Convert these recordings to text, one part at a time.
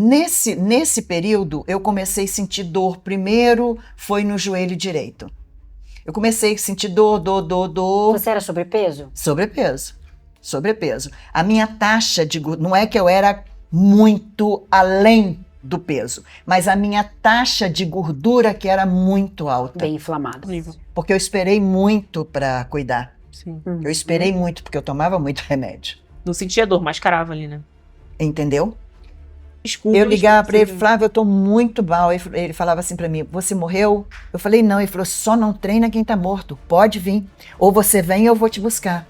nesse período, eu comecei a sentir dor. Primeiro foi no joelho direito. Eu comecei a sentir dor. Você era sobrepeso? Sobrepeso. A minha taxa de gordura, não é que eu era muito além do peso, mas a minha taxa de gordura que era muito alta. Bem inflamada. Porque eu esperei muito para cuidar. Sim. Eu esperei muito, porque eu tomava muito remédio. Não sentia dor, mas carava ali, né? Entendeu? Desculpa. Eu ligava para ele, Flávio, eu tô muito mal. Ele falava assim para mim, você morreu? Eu falei, não. Ele falou, só não treina quem tá morto. Pode vir. Ou você vem ou eu vou te buscar.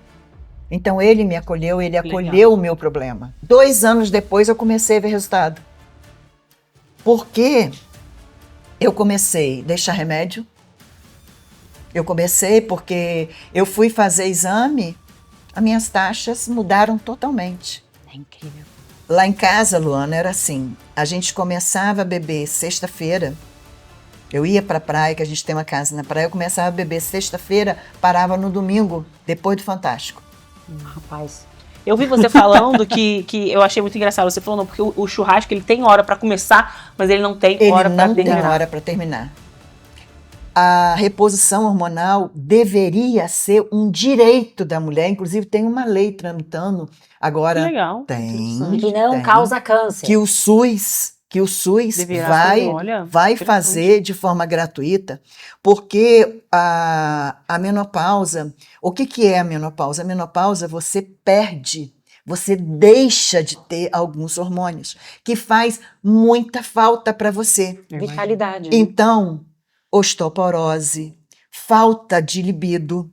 Então ele me acolheu, ele acolheu o meu problema. 2 anos depois eu comecei a ver resultado. Porque eu comecei a deixar remédio. Eu comecei porque eu fui fazer exame, as minhas taxas mudaram totalmente. É incrível. Lá em casa, Luana, era assim, a gente começava a beber sexta-feira, eu ia pra praia, que a gente tem uma casa na praia, eu começava a beber sexta-feira, parava no domingo, depois do Fantástico. Rapaz. Eu vi você falando que eu achei muito engraçado. Você falou, não, porque o churrasco ele tem hora pra começar, mas ele não tem hora pra terminar. Ele não tem hora pra terminar. A reposição hormonal deveria ser um direito da mulher, inclusive tem uma lei tramitando agora. Que legal. Tem. Que não causa câncer. Que o SUS vai fazer de forma gratuita, porque a menopausa, o que é a menopausa? A menopausa você perde, você deixa de ter alguns hormônios, que faz muita falta para você. Vitalidade. Né? Então, osteoporose, falta de libido.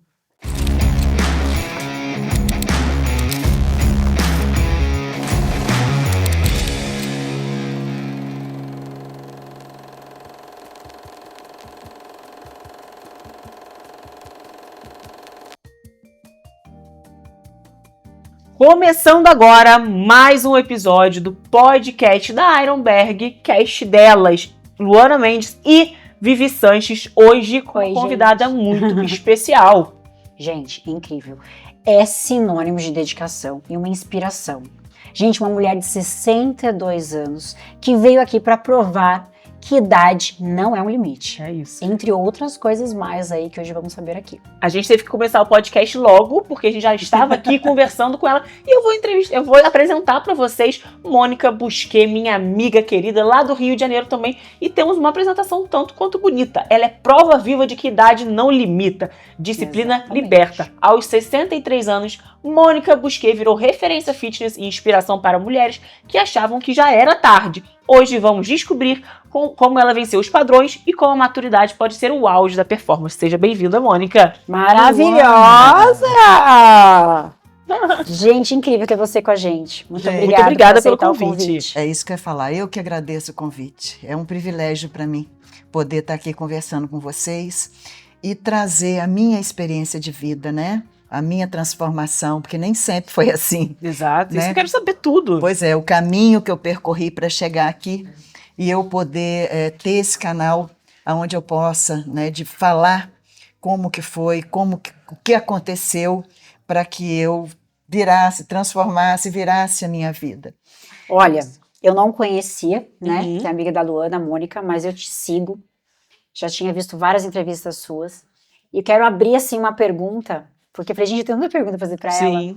Começando agora mais um episódio do podcast da Ironberg, Cast delas, Luana Mendes e Vivi Sanches, hoje com uma convidada muito especial. Gente, incrível. É sinônimo de dedicação e uma inspiração. Gente, uma mulher de 62 anos que veio aqui para provar que idade não é um limite. É isso. Entre outras coisas mais aí que hoje vamos saber aqui. A gente teve que começar o podcast logo, porque a gente já estava aqui conversando com ela. E eu vou apresentar para vocês Mônica Busquet, minha amiga querida, lá do Rio de Janeiro também. E temos uma apresentação tanto quanto bonita. Ela é prova viva de que idade não limita. Disciplina Exatamente. liberta. Aos 63 anos, Mônica Busquet virou referência fitness e inspiração para mulheres que achavam que já era tarde. Hoje vamos descobrir como ela venceu os padrões e como a maturidade pode ser o auge da performance. Seja bem-vinda, Mônica. Maravilhosa! Gente, incrível ter você com a gente. Muito obrigada pelo convite. É isso que eu ia falar. Eu que agradeço o convite. É um privilégio para mim poder estar aqui conversando com vocês e trazer a minha experiência de vida, né? A minha transformação, porque nem sempre foi assim. Exato. Né? Isso eu quero saber tudo. Pois é, o caminho que eu percorri para chegar aqui e eu poder ter esse canal onde eu possa, né, de falar como que foi, o que aconteceu para que eu virasse a minha vida. Olha, eu não conhecia, né, que é amiga da Luana, a Mônica, mas eu te sigo. Já tinha visto várias entrevistas suas. E quero abrir, assim, uma pergunta, porque eu falei, gente, eu tenho uma pergunta para fazer para ela.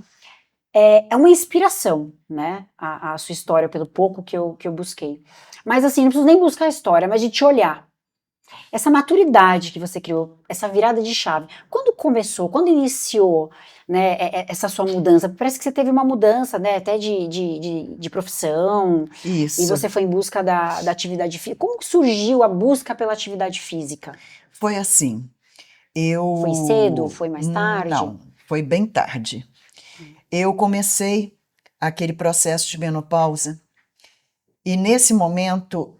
É uma inspiração, né, a sua história, pelo pouco que eu busquei. Mas assim, não preciso nem buscar a história, mas de te olhar. Essa maturidade que você criou, essa virada de chave, quando começou, quando iniciou, né, essa sua mudança? Parece que você teve uma mudança, né, até de profissão. Isso. E você foi em busca da atividade física. Como que surgiu a busca pela atividade física? Foi assim, Foi cedo? Foi mais tarde? Não, foi bem tarde. Eu comecei aquele processo de menopausa e nesse momento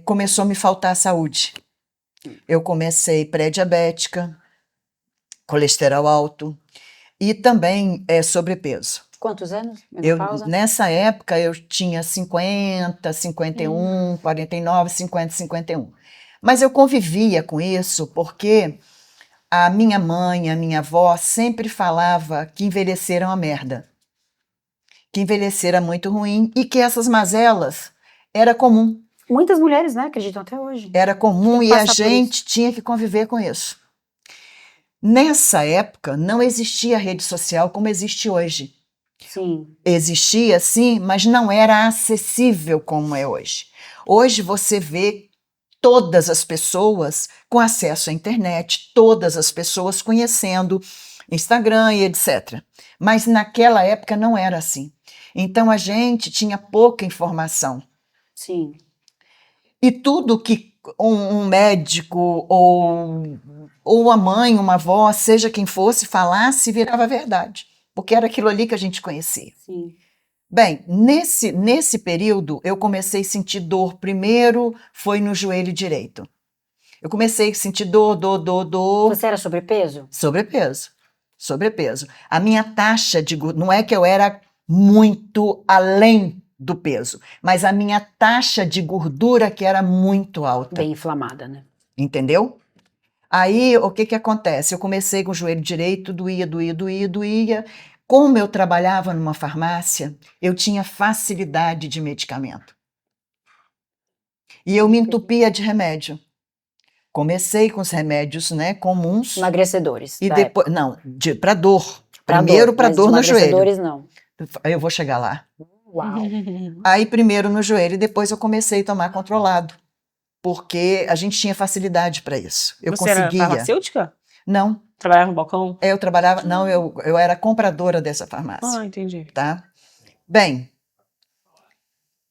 começou a me faltar saúde. Eu comecei pré-diabética, colesterol alto e também sobrepeso. Quantos anos? Menopausa? Nessa época eu tinha 50, 51, 49, 50, 51. Mas eu convivia com isso porque a minha mãe, a minha avó sempre falava que envelheceram a merda. Que envelhecer é muito ruim e que essas mazelas Era comum. Muitas mulheres, né, acreditam até hoje. Era comum Tem e que a passar por gente tinha que conviver com isso. Nessa época, não existia rede social como existe hoje. Sim, Existia, sim, mas não era acessível como é hoje. Hoje você vê todas as pessoas com acesso à internet, todas as pessoas conhecendo Instagram e etc. Mas naquela época não era assim. Então a gente tinha pouca informação. sim. E tudo que um médico ou a mãe, uma avó, seja quem fosse, falasse, virava verdade. Porque era aquilo ali que a gente conhecia. Sim. Bem, nesse período, eu comecei a sentir dor. Primeiro foi no joelho direito. Eu comecei a sentir dor. Você era sobrepeso? Sobrepeso. Sobrepeso. A minha taxa de gordura, não é que eu era muito além do peso, mas a minha taxa de gordura que era muito alta, Bem inflamada, né? entendeu? Aí, o que que acontece? Eu comecei com o joelho direito, doía. Como eu trabalhava numa farmácia, eu tinha facilidade de medicamento. E eu me entupia de remédio. Comecei com os remédios, né, comuns. Emagrecedores. E da depois, época. não, para dor. Pra Primeiro dor, para mas dor no joelho. emagrecedores não. Eu vou chegar lá. Uau. Aí primeiro no joelho e depois eu comecei a tomar controlado, porque a gente tinha facilidade para isso. Eu Você era conseguia. farmacêutica? Não, Trabalhava no balcão? eu trabalhava, não, eu era compradora dessa farmácia, Ah, entendi. tá? Bem,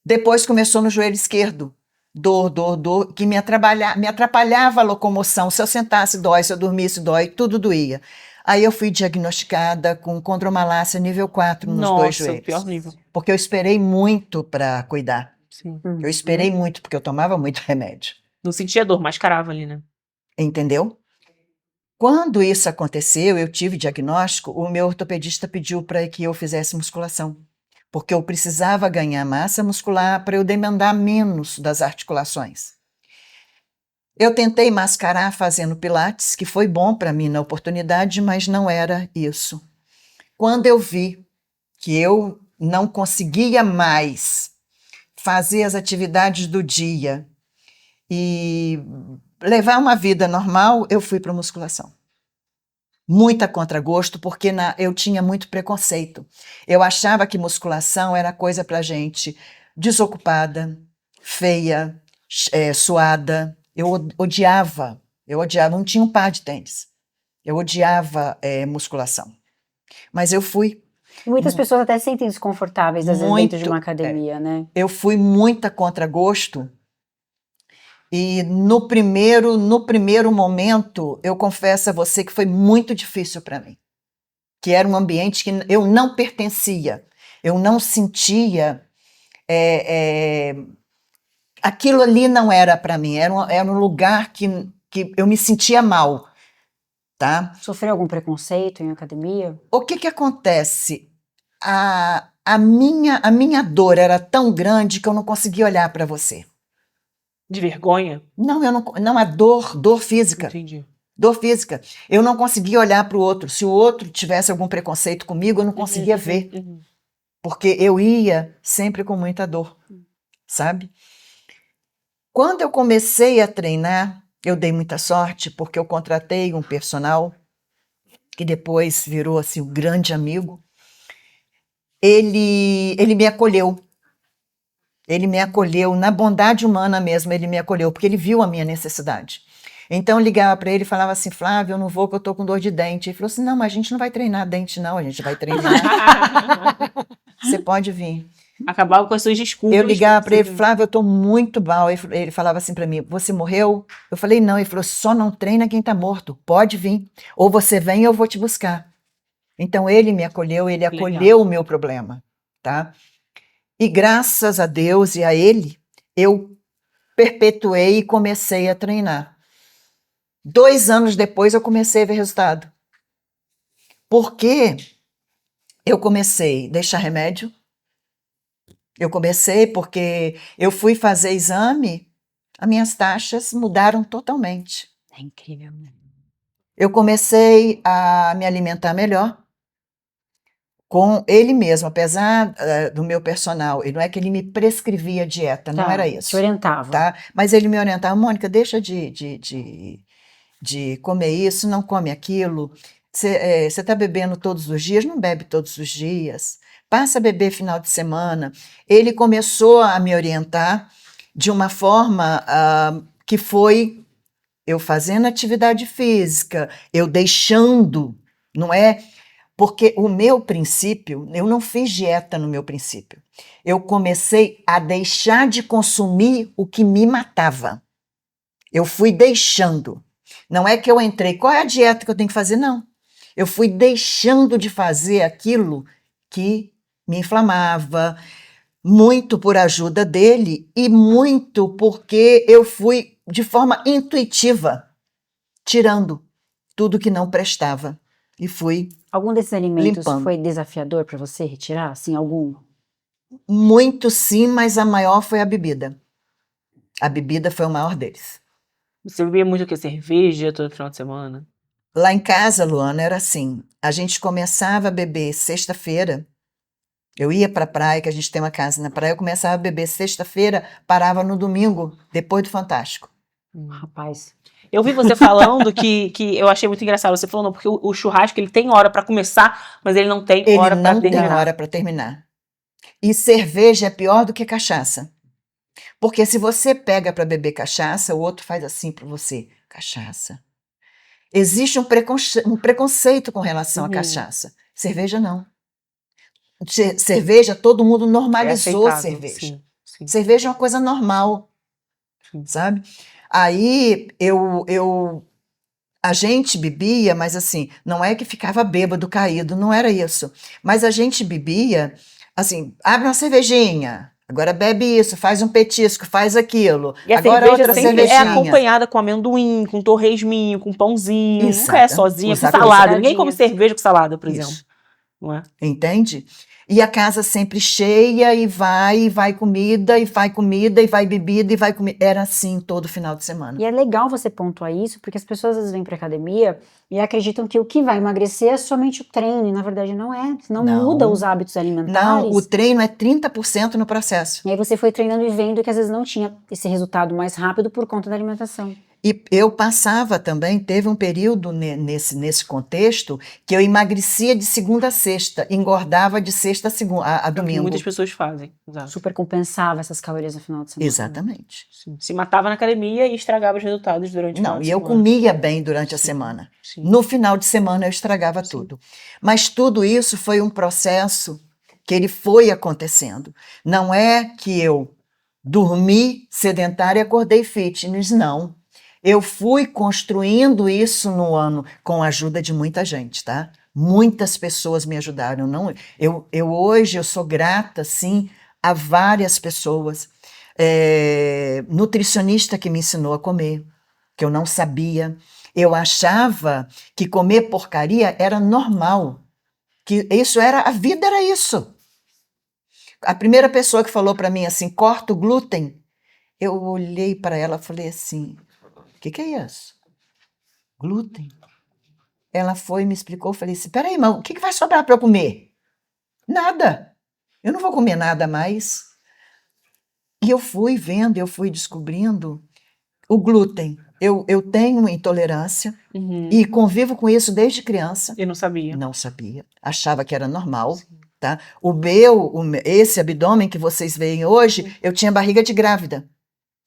depois começou no joelho esquerdo. Dor, que me atrapalhava a locomoção. Se eu sentasse, dói, se eu dormisse, dói, tudo doía. Aí eu fui diagnosticada com condromalácia nível 4 nos dois Nossa, o joelhos. pior nível. Porque eu esperei muito para cuidar. Sim. Eu esperei muito, porque eu tomava muito remédio. Não sentia dor, mascarava ali, né? Entendeu? Quando isso aconteceu, eu tive diagnóstico, o meu ortopedista pediu para que eu fizesse musculação. Porque eu precisava ganhar massa muscular para eu demandar menos das articulações. Eu tentei mascarar fazendo pilates, que foi bom para mim na oportunidade, mas não era isso. Quando eu vi que eu não conseguia mais fazer as atividades do dia e levar uma vida normal, eu fui para musculação. Muita contragosto, porque eu tinha muito preconceito. Eu achava que musculação era coisa para gente desocupada, feia, suada. Eu odiava, não tinha um par de tênis. Eu odiava musculação. Mas eu fui. E muitas pessoas até se sentem desconfortáveis, às vezes, dentro de uma Muito, academia, né? Eu fui muito a contragosto. E no primeiro momento, eu confesso a você que foi muito difícil para mim. Que era um ambiente que eu não pertencia. Eu não sentia. Aquilo ali não era para mim. Era um lugar que eu me sentia mal. Tá? Sofreu algum preconceito em academia? O que acontece? A minha dor era tão grande que eu não conseguia olhar para você. De vergonha? Não, não é dor física. Entendi. Dor física. Eu não conseguia olhar para o outro. Se o outro tivesse algum preconceito comigo, eu não conseguia ver. Porque eu ia sempre com muita dor, sabe? Quando eu comecei a treinar, eu dei muita sorte, porque eu contratei um personal, que depois virou assim, um grande amigo. Ele me acolheu. Ele me acolheu, na bondade humana mesmo, ele me acolheu, porque ele viu a minha necessidade. Então eu ligava para ele e falava assim, Flávio, eu não vou que eu tô com dor de dente. Ele falou assim, não, mas a gente não vai treinar dente não, a gente vai treinar. Você pode vir. Acabava com as suas desculpas. Eu ligava para ele, Flávio, eu tô muito mal. Ele falava assim para mim, você morreu? Eu falei, não. Ele falou, só não treina quem tá morto, pode vir. Ou você vem ou eu vou te buscar. Então ele me acolheu, ele acolheu o meu problema, tá? E graças a Deus e a ele, eu perpetuei e comecei a treinar. 2 anos depois eu comecei a ver resultado. Porque eu comecei a deixar remédio. Eu comecei porque eu fui fazer exame, as minhas taxas mudaram totalmente. É incrível, né? Eu comecei a me alimentar melhor. com ele mesmo, apesar do meu personal, e não é que ele me prescrevia dieta, não era isso. Te orientava. Tá? Mas ele me orientava, Mônica, deixa de comer isso, não come aquilo. Você está bebendo todos os dias? Não bebe todos os dias. Passa a beber final de semana. Ele começou a me orientar de uma forma que foi eu fazendo atividade física, eu deixando, não é? Porque o meu princípio, eu não fiz dieta no meu princípio. Eu comecei a deixar de consumir o que me matava. Eu fui deixando. Não é que eu entrei, qual é a dieta que eu tenho que fazer? Não. Eu fui deixando de fazer aquilo que me inflamava, muito por ajuda dele e muito porque eu fui de forma intuitiva tirando tudo que não prestava e fui Algum desses alimentos limpando. foi desafiador para você retirar? Assim, algum? Muito sim, mas a maior foi a bebida. A bebida foi o maior deles. Você bebia muito o quê? Cerveja todo final de semana? Lá em casa, Luana, era assim. A gente começava a beber sexta-feira. Eu ia para a praia, que a gente tem uma casa na praia. Eu começava a beber sexta-feira, parava no domingo, depois do Fantástico. Rapaz. Eu vi você falando que eu achei muito engraçado. Você falou, não, porque o churrasco ele tem hora pra começar, mas ele não tem hora pra Ele não tem terminar. hora para terminar. E cerveja é pior do que cachaça. Porque se você pega para beber cachaça, o outro faz assim para você. Cachaça. Existe um preconceito com relação à cachaça. Cerveja não. Cerveja, todo mundo normalizou aceitável, cerveja. sim, sim. Cerveja é uma coisa normal, sabe? Aí a gente bebia, mas assim, não é que ficava bêbado, caído, não era isso. Mas a gente bebia, assim, abre uma cervejinha, agora bebe isso, faz um petisco, faz aquilo. E a agora cerveja outra sempre é cervejinha. acompanhada com amendoim, com torresminho, com pãozinho. Nunca é Exato. sozinha, com Exatamente. salada. Ninguém come cerveja com salada, por Isso. exemplo. Não é? Entende? E a casa sempre cheia, e vai comida, e vai comida, e vai bebida, e vai comida. Era assim todo final de semana. E é legal você pontuar isso, porque as pessoas às vezes vêm pra academia e acreditam que o que vai emagrecer é somente o treino, e na verdade não é. Não muda os hábitos alimentares. Não, o treino é 30% no processo. E aí você foi treinando e vendo que às vezes não tinha esse resultado mais rápido por conta da alimentação. E eu passava também, teve um período nesse contexto que eu emagrecia de segunda a sexta, engordava de sexta a domingo. Muitas pessoas fazem. Exato. Super compensava essas calorias no final de semana. Exatamente. Sim. Se matava na academia e estragava os resultados durante o final de Não, e eu semana. comia bem durante a semana. Sim. No final de semana eu estragava tudo. Mas tudo isso foi um processo que ele foi acontecendo. Não é que eu dormi sedentária e acordei fitness, não. Eu fui construindo isso no ano com a ajuda de muita gente, tá? Muitas pessoas me ajudaram. Não, hoje eu sou grata, sim, a várias pessoas. Nutricionista que me ensinou a comer, que eu não sabia. Eu achava que comer porcaria era normal, que isso era, a vida era isso. A primeira pessoa que falou para mim assim, corta o glúten, eu olhei para ela e falei assim, o que é isso? Glúten? Ela foi e me explicou, eu falei assim, peraí, mas o que vai sobrar para eu comer? Nada. Eu não vou comer nada mais. E eu fui vendo, eu fui descobrindo o glúten. Eu tenho intolerância e convivo com isso desde criança. Eu não sabia. Não sabia. Achava que era normal. Tá? Esse abdômen que vocês veem hoje, eu tinha barriga de grávida.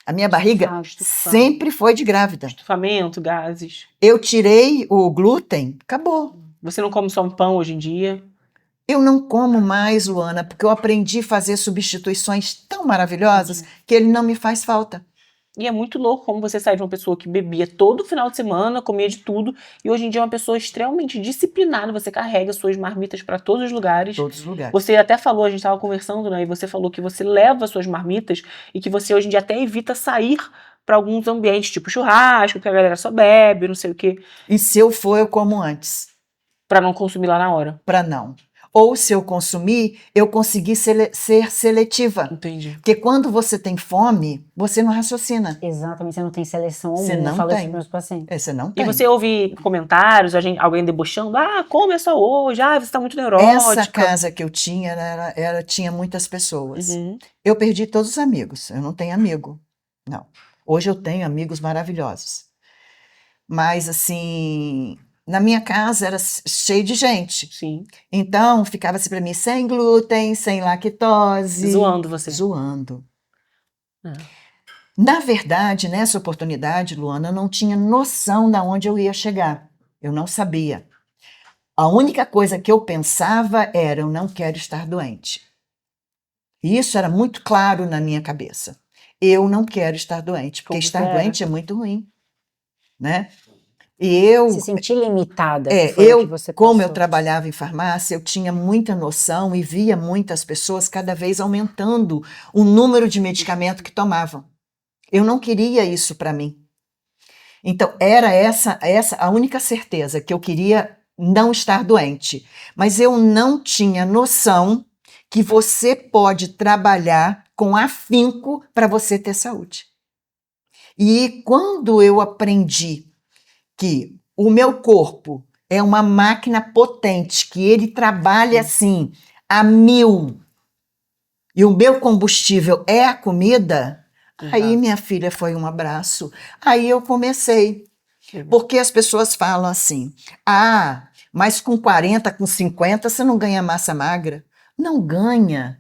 A minha barriga sempre foi de grávida. Estufamento, gases. Eu tirei o glúten, acabou. Você não come só um pão hoje em dia? Eu não como mais, Luana, porque eu aprendi a fazer substituições tão maravilhosas que ele não me faz falta. E é muito louco como você sai de uma pessoa que bebia todo final de semana, comia de tudo, e hoje em dia é uma pessoa extremamente disciplinada, você carrega suas marmitas para todos os lugares. Todos os lugares. Você até falou, a gente estava conversando, né, e você falou que você leva suas marmitas e que você hoje em dia até evita sair para alguns ambientes, tipo churrasco, que a galera só bebe, não sei o quê. E se eu for, eu como antes. Para não consumir lá na hora. Para não. ou se eu consumir, eu conseguir ser seletiva. Entendi. Porque quando você tem fome, você não raciocina. Exatamente, você não tem seleção Você alguma. não Eu falo isso tem. para meus pacientes. Você não E tem. você ouve comentários, alguém debochando, come é só hoje, você tá muito Essa neurótica. casa que eu tinha, ela tinha muitas pessoas. Uhum. Eu perdi todos os amigos. Eu não tenho amigo. Não. Hoje eu tenho amigos maravilhosos. Mas, assim, na minha casa era cheio de gente. Sim. Então, ficava-se para mim sem glúten, sem lactose. Zoando você. Zoando. É. Na verdade, nessa oportunidade, Luana, eu não tinha noção de onde eu ia chegar. Eu não sabia. A única coisa que eu pensava era, eu não quero estar doente. E isso era muito claro na minha cabeça. Eu não quero estar doente, porque Como estar era? doente é muito ruim, né? E eu, Se sentir limitada. Foi o que você como eu passou. trabalhava em farmácia, eu tinha muita noção e via muitas pessoas cada vez aumentando o número de medicamento que tomavam. Eu não queria isso para mim. Então, era essa a única certeza, que eu queria não estar doente. Mas eu não tinha noção que você pode trabalhar com afinco para você ter saúde. E quando eu aprendi que o meu corpo é uma máquina potente, que ele trabalha assim a 1000, e o meu combustível é a comida, aí minha filha foi um abraço. Aí eu comecei. Porque as pessoas falam assim, mas com 40, com 50 você não ganha massa magra. Não ganha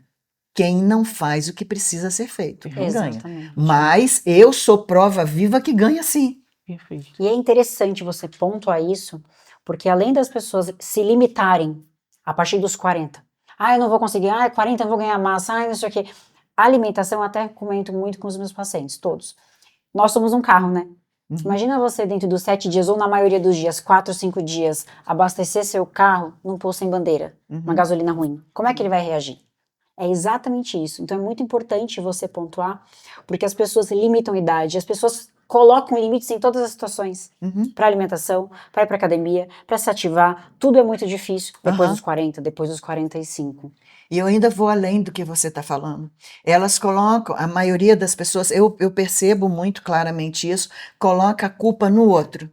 quem não faz o que precisa ser feito. Não ganha. Exatamente. Mas eu sou prova viva que ganha sim. Perfeito. E é interessante você pontuar isso, porque além das pessoas se limitarem a partir dos 40, eu não vou conseguir, 40 eu vou ganhar massa, não sei o quê. A alimentação, eu até comento muito com os meus pacientes, todos. Nós somos um carro, né? Uhum. Imagina você dentro dos 7 dias, ou na maioria dos dias, 4, 5 dias, abastecer seu carro num posto sem bandeira, uma gasolina ruim. Como é que ele vai reagir? É exatamente isso. Então é muito importante você pontuar, porque as pessoas limitam a idade, as pessoas colocam limites em todas as situações. Para alimentação, para ir para academia, para se ativar, tudo é muito difícil depois dos 40, depois dos 45. E eu ainda vou além do que você está falando. Elas colocam, a maioria das pessoas, eu percebo muito claramente isso, coloca a culpa no outro.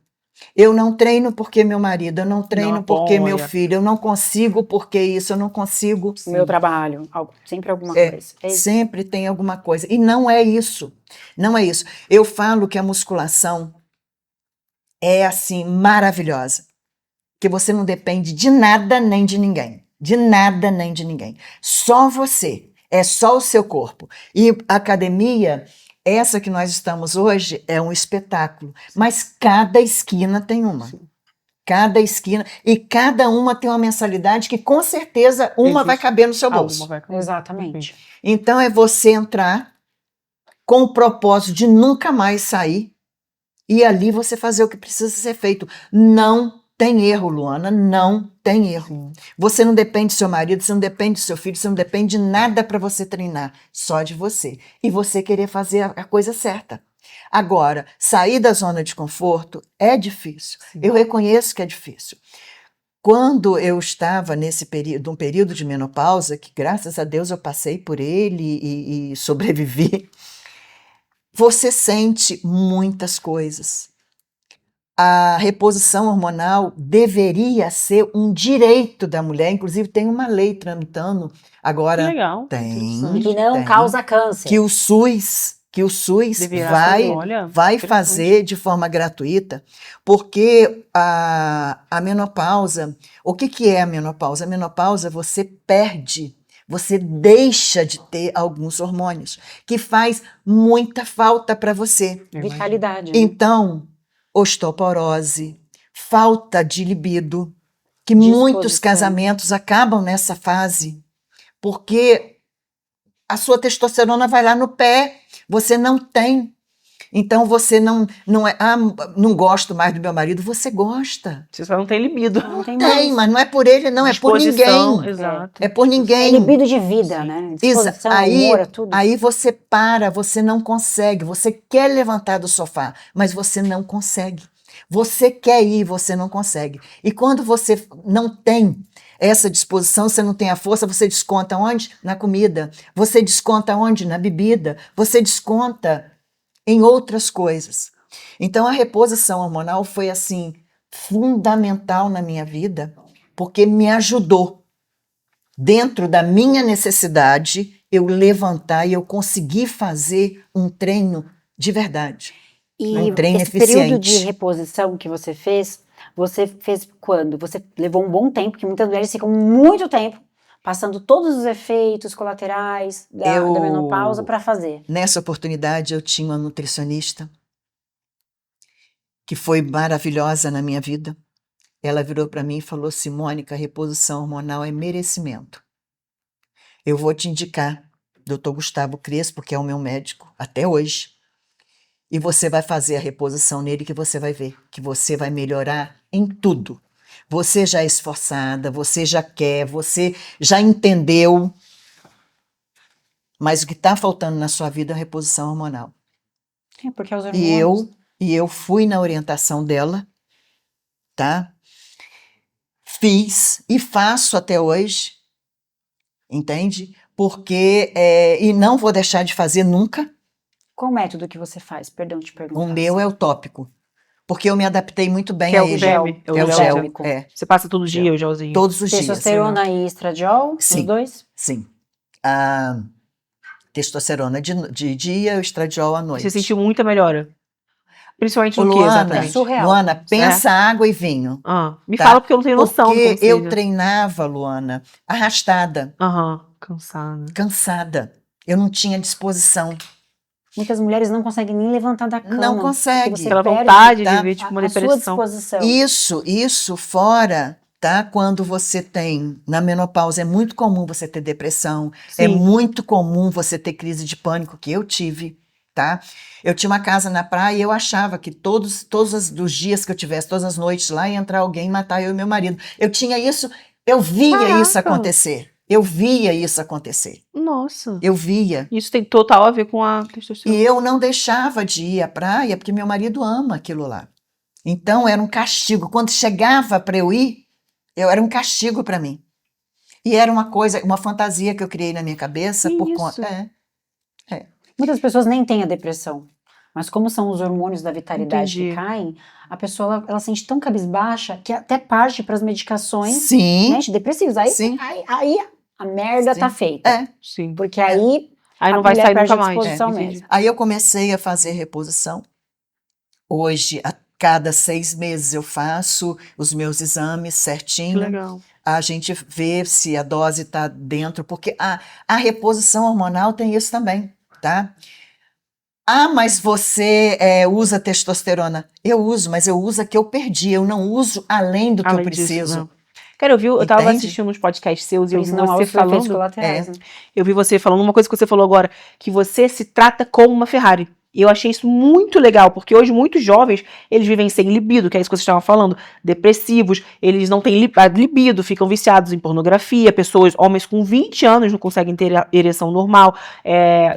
Eu não treino porque meu marido, eu não treino Não porque apoia. meu filho, eu não consigo porque isso, eu não consigo. O meu trabalho, sempre alguma coisa. É isso. Sempre tem alguma coisa. E não é isso. Não é isso. Eu falo que a musculação é assim maravilhosa. Que você não depende de nada nem de ninguém. De nada nem de ninguém. Só você. É só o seu corpo. E a academia, essa que nós estamos hoje, é um espetáculo. Mas cada esquina tem uma. Cada esquina. E cada uma tem uma mensalidade que com certeza uma vai caber no seu bolso. Exatamente. Então é você entrar com o propósito de nunca mais sair e ali você fazer o que precisa ser feito. Não tem erro, Luana, não tem erro. Você não depende do seu marido, você não depende do seu filho, você não depende de nada para você treinar, só de você. E você querer fazer a coisa certa. Agora, sair da zona de conforto é difícil. Eu reconheço que é difícil. Quando eu estava nesse período, um período de menopausa, que graças a Deus eu passei por ele e sobrevivi, você sente muitas coisas. A reposição hormonal deveria ser um direito da mulher, inclusive tem uma lei tramitando agora. Que legal. Tem. Que não causa câncer. Que o SUS vai fazer de forma gratuita, porque a menopausa, o que é a menopausa? A menopausa você perde, você deixa de ter alguns hormônios, que faz muita falta para você. Vitalidade. Né? Então, osteoporose, falta de libido, que muitos casamentos acabam nessa fase, porque a sua testosterona vai lá no pé, você não tem. Então você não é, não gosto mais do meu marido, você gosta. Você só não tem libido. Não tem, mas não é por ele, não, é por ninguém. Exato. É por ninguém. É libido de vida, né? Disposição, humor, é tudo. Aí você para, você não consegue, você quer levantar do sofá, mas você não consegue. Você quer ir, você não consegue. E quando você não tem essa disposição, você não tem a força, você desconta onde? Na comida. Você desconta onde? Na bebida. Você desconta em outras coisas. Então, a reposição hormonal foi, assim, fundamental na minha vida, porque me ajudou, dentro da minha necessidade, eu levantar e eu conseguir fazer um treino de verdade. E Um treino esse período de eficiente. reposição que você fez quando? Você levou um bom tempo, porque muitas mulheres ficam muito tempo passando todos os efeitos colaterais da menopausa para fazer. Nessa oportunidade, eu tinha uma nutricionista que foi maravilhosa na minha vida. Ela virou para mim e falou assim: Mônica, a reposição hormonal é merecimento. Eu vou te indicar Dr. Gustavo Crespo, que é o meu médico até hoje, e você vai fazer a reposição nele, que você vai ver que você vai melhorar em tudo. Você já é esforçada, você já quer, você já entendeu, mas o que está faltando na sua vida é a reposição hormonal. É porque os hormônios... E eu fui na orientação dela, tá? Fiz e faço até hoje, entende? Porque, e não vou deixar de fazer nunca. Qual método que você faz? Perdão te perguntar. O meu é o tópico, porque eu me adaptei muito bem Que é a o ele. gel. É o gel, é. Você passa todo dia o gelzinho? Todos os dias. Testosterona e estradiol, Sim. os dois? Sim. A testosterona de dia, o estradiol à noite. Você sentiu muita melhora? Principalmente Ô, no que Luana, exatamente? Surreal. Luana, pensa água e vinho. Me Tá. fala porque eu não tenho noção. Porque como eu seja. treinava, Luana, arrastada, Cansada. cansada. Eu não tinha disposição. Muitas mulheres não conseguem nem levantar da cama. Não consegue. Porque você Aquela perde vontade tá? de ver, tipo, uma a sua depressão. disposição. Isso fora, tá? Quando você tem, na menopausa, é muito comum você ter depressão, é Sim. muito comum você ter crise de pânico, que eu tive, tá? Eu tinha uma casa na praia e eu achava que todos os dias que eu tivesse, todas as noites lá, ia entrar alguém e matar eu e meu marido. Eu tinha isso, eu via isso Caraca. acontecer. Eu via isso acontecer. Nossa. Eu via. Isso tem total a ver com a testosterona. E eu não deixava de ir à praia porque meu marido ama aquilo lá. Então era um castigo. Quando chegava para eu ir, era um castigo para mim. E era uma coisa, uma fantasia que eu criei na minha cabeça Que por isso? conta. Muitas pessoas nem têm a depressão. Mas como são os hormônios da vitalidade Entendi. que caem, a pessoa ela sente tão cabisbaixa que até parte para as medicações, Sim. né, antidepressivos. Aí, Sim. aí a merda Sim. tá feita. É. Sim. Porque aí Aí a não vai mulher sair perde nunca a mais. disposição Entendi. mesmo. Aí eu comecei a fazer reposição. Hoje, a cada 6 meses eu faço os meus exames Que certinho. legal. A gente vê se a dose está dentro, porque a reposição hormonal tem isso também, tá? Mas você usa testosterona. Eu uso, mas eu uso a que eu perdi. Eu não uso além do que eu Além disso, preciso. não. Cara, eu tava Entende? assistindo uns podcasts seus e Por eu isso vi não há você os efeitos falando. colaterais, né? Eu vi você falando uma coisa que você falou agora, que você se trata como uma Ferrari. E eu achei isso muito legal, porque hoje muitos jovens, eles vivem sem libido, que é isso que você estava falando, depressivos, eles não têm libido, ficam viciados em pornografia, homens com 20 anos não conseguem ter ereção normal,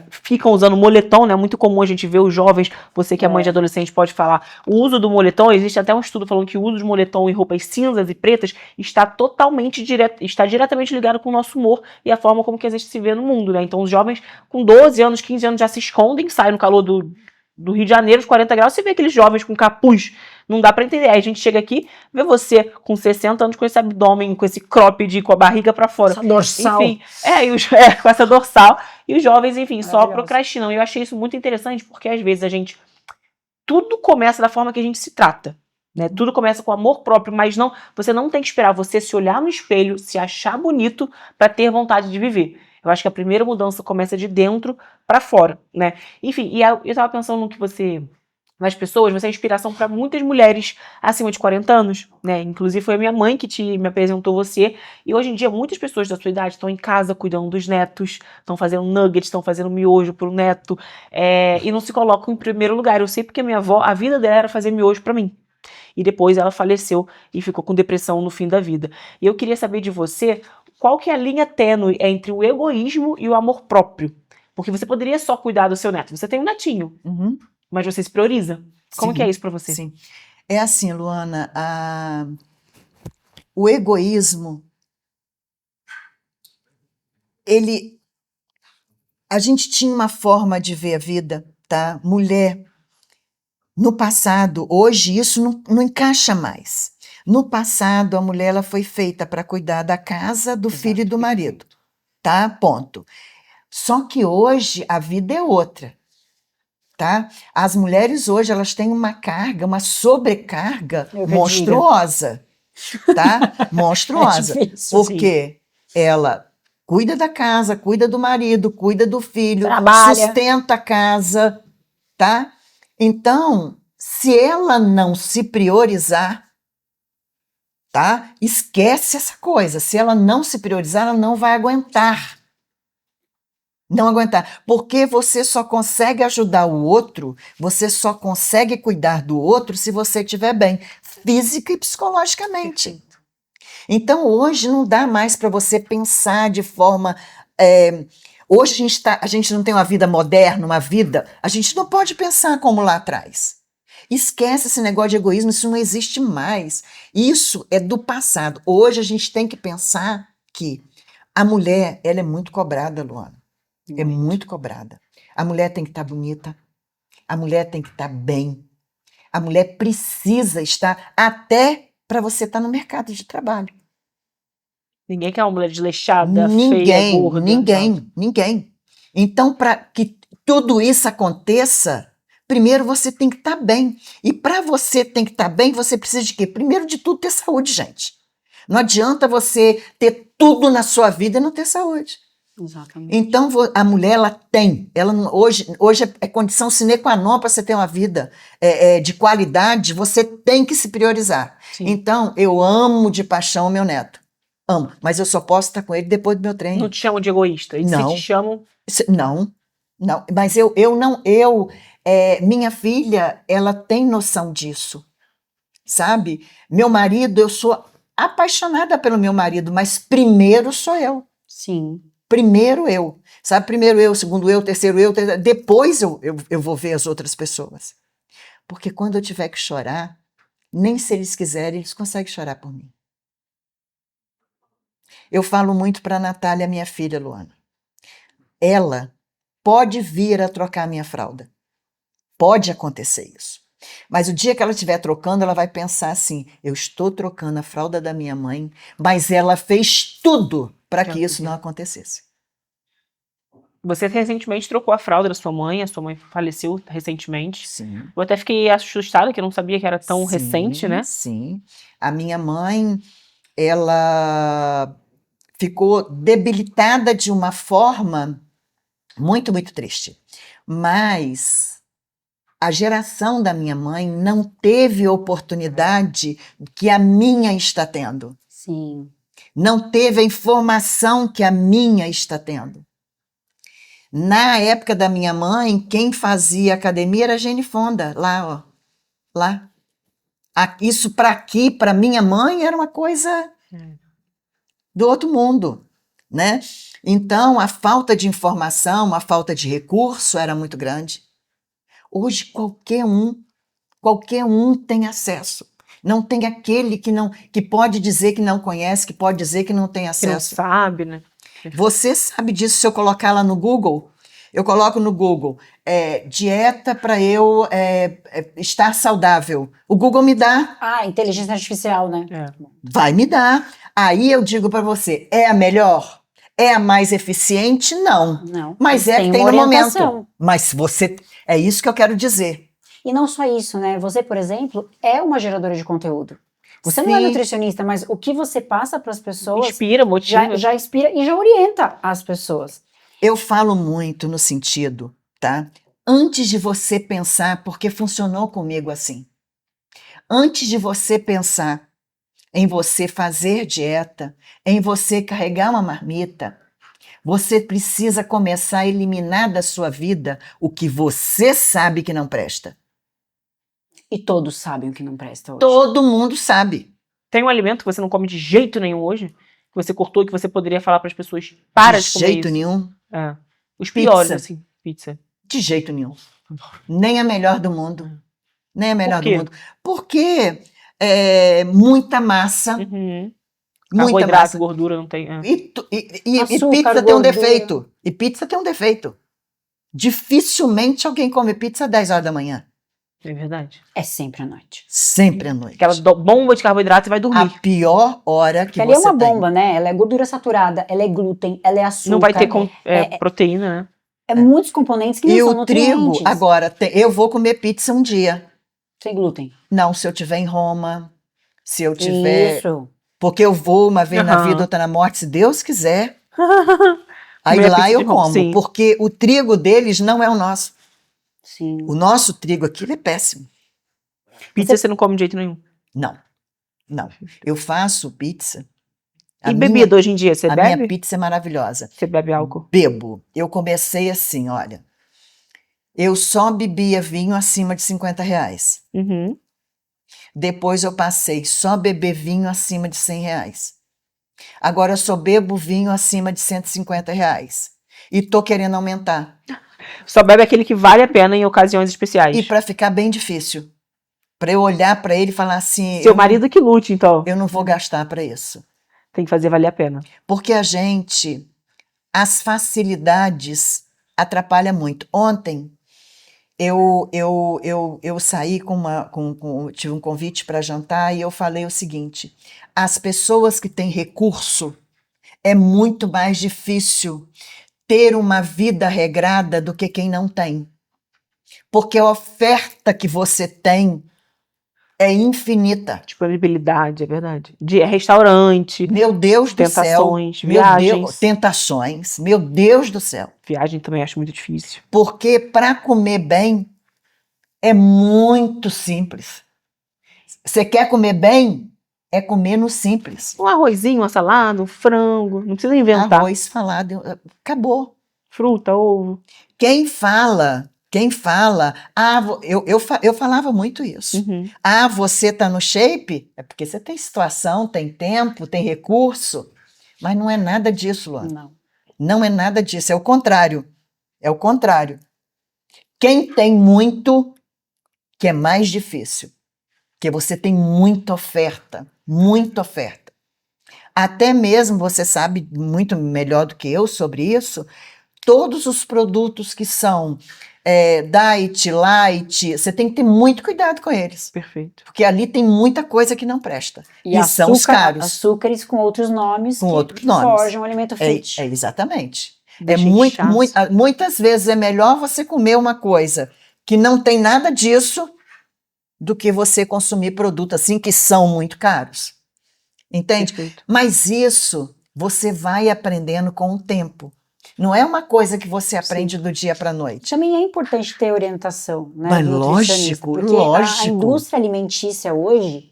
ficam usando moletom, né? Muito comum a gente ver os jovens, você que é mãe de adolescente pode falar, o uso do moletom, existe até um estudo falando que o uso de moletom em roupas cinzas e pretas está diretamente ligado com o nosso humor e a forma como que a gente se vê no mundo, né? Então os jovens com 12 anos, 15 anos já se escondem, saem no calor do Rio de Janeiro, os 40 graus, você vê aqueles jovens com capuz, não dá pra entender. Aí a gente chega aqui, vê você com 60 anos com esse abdômen, com esse cropped, com a barriga pra fora. Essa dorsal. Enfim, com essa dorsal. E os jovens, enfim, só Maravilhoso. procrastinam. E eu achei isso muito interessante, porque às vezes tudo começa da forma que a gente se trata. Né? Tudo começa com amor próprio, mas você não tem que esperar você se olhar no espelho, se achar bonito pra ter vontade de viver. Eu acho que a primeira mudança começa de dentro pra fora, né? Enfim, e eu tava pensando no que nas pessoas, você é inspiração para muitas mulheres acima de 40 anos, né? Inclusive foi a minha mãe que me apresentou você. E hoje em dia muitas pessoas da sua idade estão em casa cuidando dos netos, estão fazendo nuggets, estão fazendo miojo pro neto, e não se colocam em primeiro lugar. Eu sei porque minha avó, a vida dela era fazer miojo para mim. E depois ela faleceu e ficou com depressão no fim da vida. E eu queria saber de você, qual que é a linha tênue entre o egoísmo e o amor próprio? Porque você poderia só cuidar do seu neto. Você tem um netinho, Uhum. mas você se prioriza. Como Sim, que é isso pra você? Sim. É assim, Luana, o egoísmo a gente tinha uma forma de ver a vida, tá? Mulher, no passado, hoje isso não encaixa mais. No passado, a mulher ela foi feita para cuidar da casa, do filho e do marido, tá? Ponto. Só que hoje a vida é outra, tá? As mulheres hoje elas têm uma carga, uma sobrecarga monstruosa, tá? Monstruosa. É difícil, porque ela cuida da casa, cuida do marido, cuida do filho, trabalha, sustenta a casa, tá? Então, se ela não se priorizar, tá? Esquece essa coisa. Se ela não se priorizar, ela não vai aguentar. Não aguentar. Porque você só consegue ajudar o outro, você só consegue cuidar do outro se você estiver bem, física e psicologicamente. Perfeito. Então, hoje não dá mais para você pensar de forma... hoje a gente não tem uma vida moderna, a gente não pode pensar como lá atrás. Esquece esse negócio de egoísmo, isso não existe mais. Isso é do passado. Hoje a gente tem que pensar que a mulher, ela é muito cobrada, Luana. É muito cobrada. A mulher tem que estar bonita, a mulher tem que estar bem, a mulher precisa estar até para você estar no mercado de trabalho. Ninguém quer uma mulher desleixada, feia, gorda. Ninguém. Então, para que tudo isso aconteça, primeiro você tem que estar bem. E para você tem que estar bem, você precisa de quê? Primeiro de tudo, ter saúde, gente. Não adianta você ter tudo na sua vida e não ter saúde. Exatamente. Então, a mulher, ela tem. Hoje é condição sine qua non para você ter uma vida de qualidade, você tem que se priorizar. Sim. Então, eu amo de paixão o meu neto. Amo, mas eu só posso estar com ele depois do meu treino. Não te chamam de egoísta? E Não. se te chamam... Não, mas minha filha, ela tem noção disso, sabe? Meu marido, eu sou apaixonada pelo meu marido, mas primeiro sou eu. Sim. Primeiro eu, sabe? Primeiro eu, segundo eu, terceiro eu, depois eu vou ver as outras pessoas. Porque quando eu tiver que chorar, nem se eles quiserem, eles conseguem chorar por mim. Eu falo muito para a Natália, minha filha, Luana. Ela pode vir a trocar minha fralda. Pode acontecer isso. Mas o dia que ela estiver trocando, ela vai pensar assim, eu estou trocando a fralda da minha mãe, mas ela fez tudo para que isso não acontecesse. Você recentemente trocou a fralda da sua mãe, a sua mãe faleceu recentemente. Sim. Eu até fiquei assustada, que eu não sabia que era tão recente, né? Sim. A minha mãe, ela ficou debilitada de uma forma muito, muito triste. Mas a geração da minha mãe não teve oportunidade que a minha está tendo. Sim. Não teve a informação que a minha está tendo. Na época da minha mãe, quem fazia academia era a Jane Fonda, lá, ó. Lá. Isso para aqui, para minha mãe, era uma coisa do outro mundo, né? Então, a falta de informação, a falta de recurso era muito grande. Hoje, qualquer um tem acesso. Não tem aquele que pode dizer que não conhece, que pode dizer que não tem acesso. Que não sabe, né? Você sabe disso se eu colocar lá no Google? Eu coloco no Google, dieta para eu estar saudável. O Google me dá. Inteligência artificial, né? Vai me dar. Aí eu digo para você, é a melhor? É a mais eficiente? Não. Não. Mas é que tem no momento. Mas você... É isso que eu quero dizer. E não só isso, né? Você, por exemplo, é uma geradora de conteúdo. Você não é nutricionista, mas o que você passa para as pessoas... Inspira, motiva. Já inspira e já orienta as pessoas. Eu falo muito no sentido, tá? Antes de você pensar, porque funcionou comigo assim. Antes de você pensar em você fazer dieta, em você carregar uma marmita, você precisa começar a eliminar da sua vida o que você sabe que não presta. E todos sabem o que não presta hoje. Todo mundo sabe. Tem um alimento que você não come de jeito nenhum hoje? Que você cortou e que você poderia falar para as pessoas, para de comer isso? De jeito nenhum. Os piores, assim, pizza. De jeito nenhum. Nem a melhor do mundo. Nem a melhor do mundo. Porque muita massa, Muita Carboidrato, massa. gordura não tem. E Açúcar, pizza tem um gordura. defeito. E pizza tem um defeito. Dificilmente alguém come pizza às 10 horas da manhã. É verdade. É sempre à noite. Sempre à noite. Aquela bomba de carboidrato, você vai dormir. A pior hora que Porque ali é você uma tem. bomba, né? Ela é gordura saturada, ela é glúten, ela é açúcar. Não vai ter proteína, né? É muitos componentes que não E são o trigo, nutrientes. agora, eu vou comer pizza um dia. Sem glúten. Não, se eu estiver em Roma, se eu tiver... Isso. Porque eu vou uma vez na Aham. vida, outra na morte, se Deus quiser. Aí Comer lá pizza eu de Roma, como, sim. porque o trigo deles não é o nosso. Sim. O nosso trigo aqui ele é péssimo. Pizza você não come de jeito nenhum. Não, não. Eu faço pizza. E bebida hoje em dia, você A bebe? minha pizza é maravilhosa. Você bebe álcool? Bebo. Eu comecei assim, olha. Eu só bebia vinho acima de R$50. Uhum. Depois eu passei só a beber vinho acima de R$100. Agora eu só bebo vinho acima de R$150. E tô querendo aumentar. Só bebe aquele que vale a pena em ocasiões especiais. E para ficar bem difícil. Para eu olhar para ele e falar assim, Seu marido que lute, então. eu não vou gastar para isso. Tem que fazer valer a pena. Porque as facilidades atrapalham muito. Ontem eu saí tive um convite para jantar e eu falei o seguinte: as pessoas que têm recurso, é muito mais difícil ter uma vida regrada do que quem não tem. Porque a oferta que você tem é infinita. Disponibilidade, é verdade. De restaurante, Meu Deus do céu. tentações, Meu viagens. Deus, tentações. Meu Deus do céu. Viagem também acho muito difícil. Porque para comer bem é muito simples. Você quer comer bem? É comer no simples. Um arrozinho, uma salada, um frango. Não precisa inventar. Arroz falado, acabou. Fruta, ovo. Quem fala, eu falava muito isso. Uhum. Você tá no shape? É porque você tem situação, tem tempo, tem recurso. Mas não é nada disso, Luana. Não. Não é nada disso, é o contrário. É o contrário. Quem tem muito, que é mais difícil. Porque você tem muita oferta, muita oferta. Até mesmo você sabe muito melhor do que eu sobre isso, todos os produtos que são diet, light, você tem que ter muito cuidado com eles. Perfeito. Porque ali tem muita coisa que não presta. E são os caros. Açúcares com outros nomes Com que outros nomes. forjam o alimento fit. Exatamente. Deixa Muitas vezes é melhor você comer uma coisa que não tem nada disso do que você consumir produtos assim que são muito caros. Entende? Perfeito. Mas isso você vai aprendendo com o tempo. Não é uma coisa que você aprende do dia para a noite. Também é importante ter orientação, né? Mas do nutricionista, lógico, porque lógico. a indústria alimentícia hoje,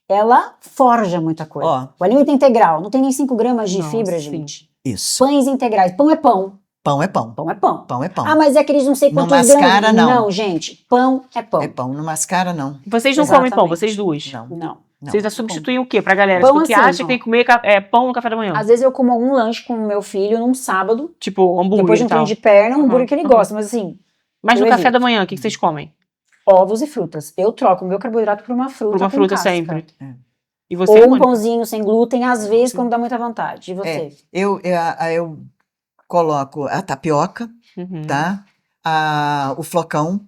ela forja muita coisa. Ó. O alimento integral não tem nem 5 gramas de Nossa, fibra, sim. gente. Isso. Pães integrais. Pão é pão. Pão é pão. Pão é pão. Pão é pão. Ah, mas é aqueles não sei Não quantos mascara, gramas. não. Não, gente. Pão é pão. É pão, não mascara, não. Vocês não comem pão, Exatamente. vocês duas. Não. Não. Vocês substituem o quê pra galera? Pão Tipo, que assim, acha que ó. tem que comer pão no café da manhã. Às vezes eu como algum lanche com o meu filho num sábado, Tipo, hambúrguer depois de um e tal. treino de perna, um hambúrguer que ele Aham. gosta. Mas assim, Mas no eu café evito. da manhã, o que vocês comem? ovos e frutas. Eu troco o meu carboidrato por uma fruta Por uma com fruta casca. sempre. É. E você, Ou um Mônica? pãozinho sem glúten, às vezes, quando dá muita vontade. E você? Eu coloco a tapioca, Uhum. tá? O flocão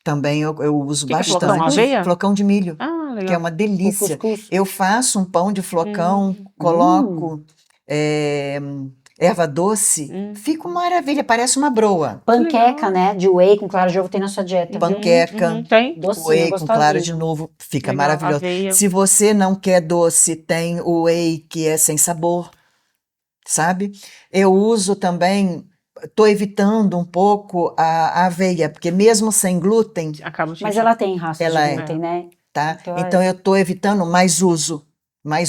também eu uso Que é bastante. flocão? Aveia? Flocão de milho, Ah, legal. que é uma O delícia. cuscuz? Eu faço um pão de flocão, coloco erva doce, fica uma maravilha, parece uma broa. Panqueca, né? De whey com clara de ovo tem na sua dieta. Panqueca, Tem? Docinho, whey com gostosinho. clara de novo, fica Legal, maravilhoso. aveia. Se você não quer doce, tem o whey que é sem sabor, sabe? Eu uso também, estou evitando um pouco a aveia, porque mesmo sem glúten, Acaba Mas ela tem raça Ela de é. glúten, né? tá? Então, Então eu estou evitando mais uso.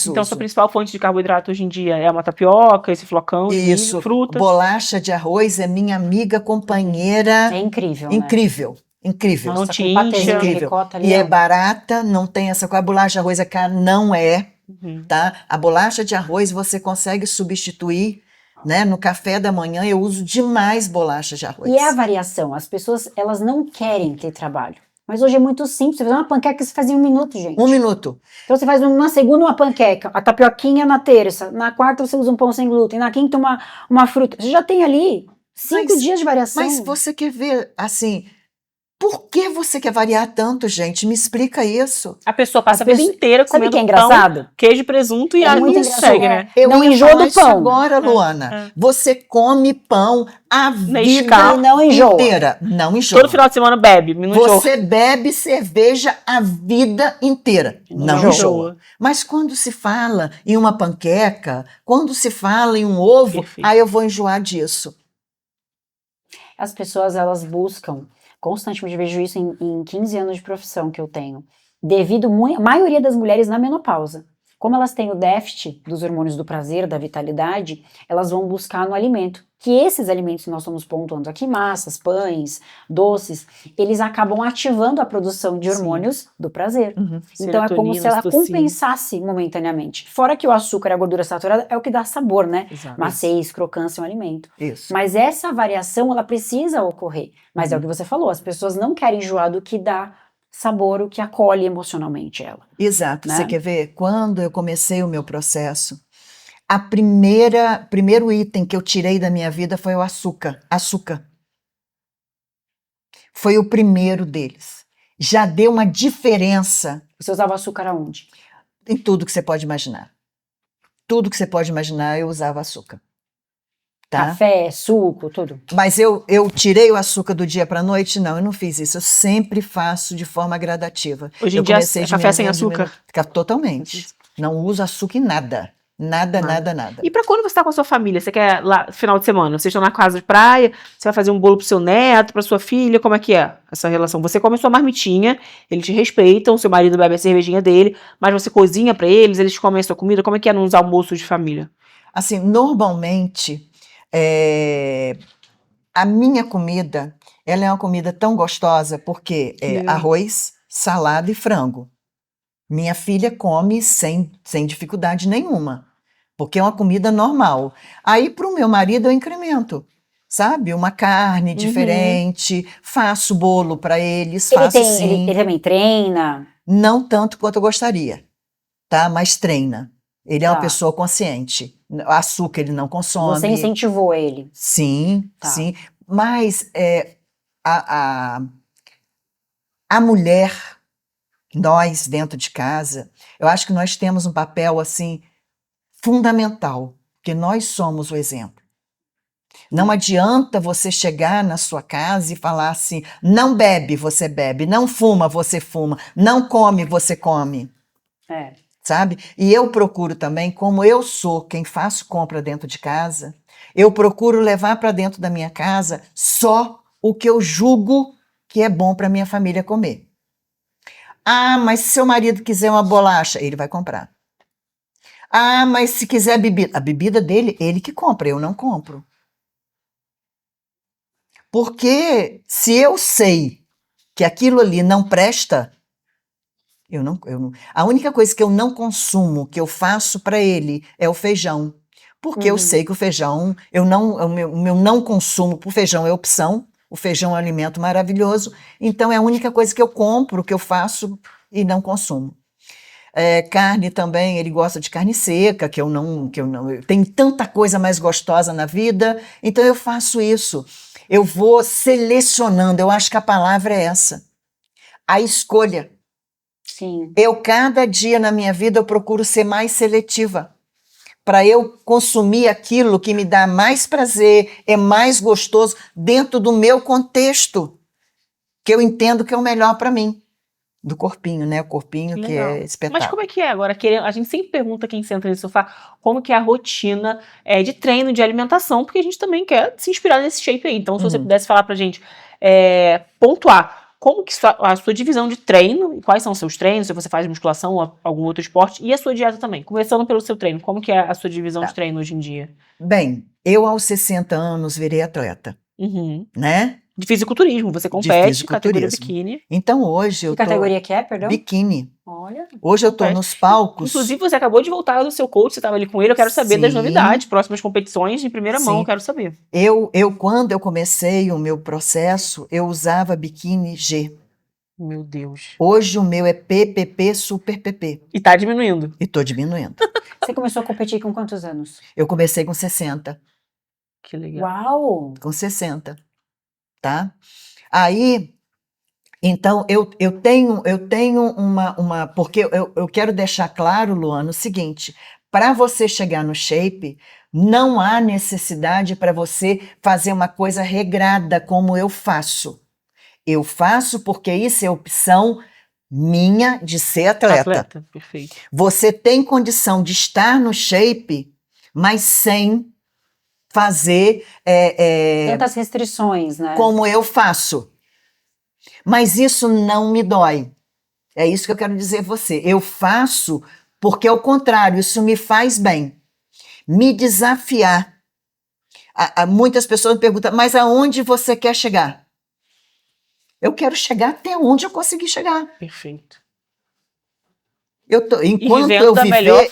Então, sua principal fonte de carboidrato hoje em dia é uma tapioca, esse flocão, de milho, Isso, frutas. bolacha de arroz é minha amiga, companheira, É incrível, né? incrível, incrível. Nossa, Não te com patezinho de incrível. ricota ali, E é ó. barata, não tem essa coisa. A bolacha de arroz é cara, não é, Uhum. tá? A bolacha de arroz você consegue substituir, né? No café da manhã eu uso demais bolacha de arroz. E é a variação. As pessoas, elas não querem ter trabalho. Mas hoje é muito simples. Você faz uma panqueca, você faz em 1 minuto, gente. 1 minuto. Então você faz uma segunda uma panqueca, a tapioquinha na terça, na quarta você usa um pão sem glúten, na quinta uma fruta. Você já tem ali 5 dias de variação. Mas você quer ver, assim, por que você quer variar tanto, gente? Me explica isso. A pessoa passa a vida inteira Sabe comendo o que é pão, engraçado? queijo, presunto e É aí muito isso engraçado. segue, né? Eu Não ia enjoa falar do isso pão. agora, Luana. Você come pão a Nescau. vida Não enjoa. inteira. Não enjoa. Todo final de semana bebe, não enjoa. Você bebe cerveja a vida inteira. Não Enjoa. enjoa. Mas quando se fala em uma panqueca, quando se fala em um ovo, Perfeito. aí eu vou enjoar disso. As pessoas, elas buscam, constantemente, eu vejo isso em 15 anos de profissão que eu tenho, devido a maioria das mulheres na menopausa. Como elas têm o déficit dos hormônios do prazer, da vitalidade, elas vão buscar no alimento. Que esses alimentos que nós estamos pontuando aqui, massas, pães, doces, eles acabam ativando a produção de hormônios do prazer. Então é como se ela ocitocina. compensasse momentaneamente. Fora que o açúcar e a gordura saturada é o que dá sabor, né? Exato. Maciez, crocância é um alimento. Isso. Mas essa variação, ela precisa ocorrer. Mas é o que você falou, as pessoas não querem enjoar do que dá sabor, o que acolhe emocionalmente ela. Exato. Né? Você quer ver? Quando eu comecei o meu processo, primeiro item que eu tirei da minha vida foi o açúcar. Açúcar. Foi o primeiro deles. Já deu uma diferença Você usava açúcar aonde? em tudo que você pode imaginar. Tudo que você pode imaginar, eu usava açúcar. Tá? Café, suco, tudo. Mas eu tirei o açúcar do dia para a noite? Não, eu não fiz isso. Eu sempre faço de forma gradativa. Hoje em Eu dia comecei é de café sem menos, açúcar? Totalmente. Não uso açúcar em nada. Nada, nada, nada. E pra quando você tá com a sua família? Você quer lá, final de semana, vocês estão na casa de praia, você vai fazer um bolo pro seu neto, pra sua filha, como é que é essa relação? Você come a sua marmitinha, eles te respeitam, seu marido bebe a cervejinha dele, mas você cozinha pra eles comem a sua comida, como é que é nos almoços de família? Assim, normalmente, a minha comida, ela é uma comida tão gostosa porque é arroz, salada e frango. Minha filha come sem dificuldade nenhuma, porque é uma comida normal. Aí, para o meu marido, eu incremento, sabe? Uma carne diferente, faço bolo para eles, faço sim. Ele também treina? Não tanto quanto eu gostaria, tá? Mas treina. Ele é uma Tá. pessoa consciente. Açúcar ele não consome. Você incentivou ele? Sim, Tá. sim. Mas a mulher, nós dentro de casa, eu acho que nós temos um papel assim fundamental, porque nós somos o exemplo. Não adianta você chegar na sua casa e falar assim: não bebe, você bebe, não fuma, você fuma, não come, você come. É. Sabe? E eu procuro também, como eu sou quem faço compra dentro de casa, eu procuro levar para dentro da minha casa só o que eu julgo que é bom para minha família comer. Ah, mas se seu marido quiser uma bolacha, ele vai comprar. Ah, mas se quiser bebida, a bebida dele, ele que compra, eu não compro. Porque se eu sei que aquilo ali não presta, eu não, a única coisa que eu não consumo, que eu faço para ele, é o feijão. Porque eu sei que o feijão, o meu não consumo por feijão é opção, o feijão é um alimento maravilhoso, então é a única coisa que eu compro, que eu faço e não consumo. Carne também, ele gosta de carne seca, que eu não, tem tanta coisa mais gostosa na vida, então eu faço isso. Eu vou selecionando, eu acho que a palavra é essa, a escolha. Sim. Cada dia na minha vida, eu procuro ser mais seletiva, para eu consumir aquilo que me dá mais prazer, é mais gostoso, dentro do meu contexto, que eu entendo que é o melhor para mim. Do corpinho, né? O corpinho que é espetáculo. Mas como é que é agora? A gente sempre pergunta quem senta nesse sofá como que é a rotina de treino, de alimentação, porque a gente também quer se inspirar nesse shape aí. Então, se você pudesse falar pra gente, pontuar como que a sua divisão de treino, quais são os seus treinos, se você faz musculação ou algum outro esporte, e a sua dieta também. Começando pelo seu treino, como que é a sua divisão de treino hoje em dia? Bem, eu aos 60 anos virei atleta, né? De fisiculturismo, você compete, categoria biquíni. Então hoje eu Que categoria que é, perdão? Biquíni. Olha. Hoje eu tô nos palcos. Inclusive, você acabou de voltar do seu coach, você estava ali com ele, eu quero saber das novidades, próximas competições, em primeira mão, eu quero saber. Quando eu comecei o meu processo, eu usava biquíni G. Meu Deus. Hoje o meu é PPP, Super PP. E tá diminuindo. E tô diminuindo. Você começou a competir com quantos anos? Eu comecei com 60. Que legal. Uau! Com 60, tá? Aí, então, eu tenho uma porque eu quero deixar claro, Luana, o seguinte, para você chegar no shape, não há necessidade para você fazer uma coisa regrada como eu faço. Eu faço porque isso é opção minha de ser atleta. Perfeito. Você tem condição de estar no shape, mas sem fazer Tantas restrições, né? como eu faço. Mas isso não me dói. É isso que eu quero dizer a você. Eu faço porque, ao contrário, isso me faz bem. Me desafiar. Muitas pessoas me perguntam, mas aonde você quer chegar? Eu quero chegar até onde eu conseguir chegar. Perfeito.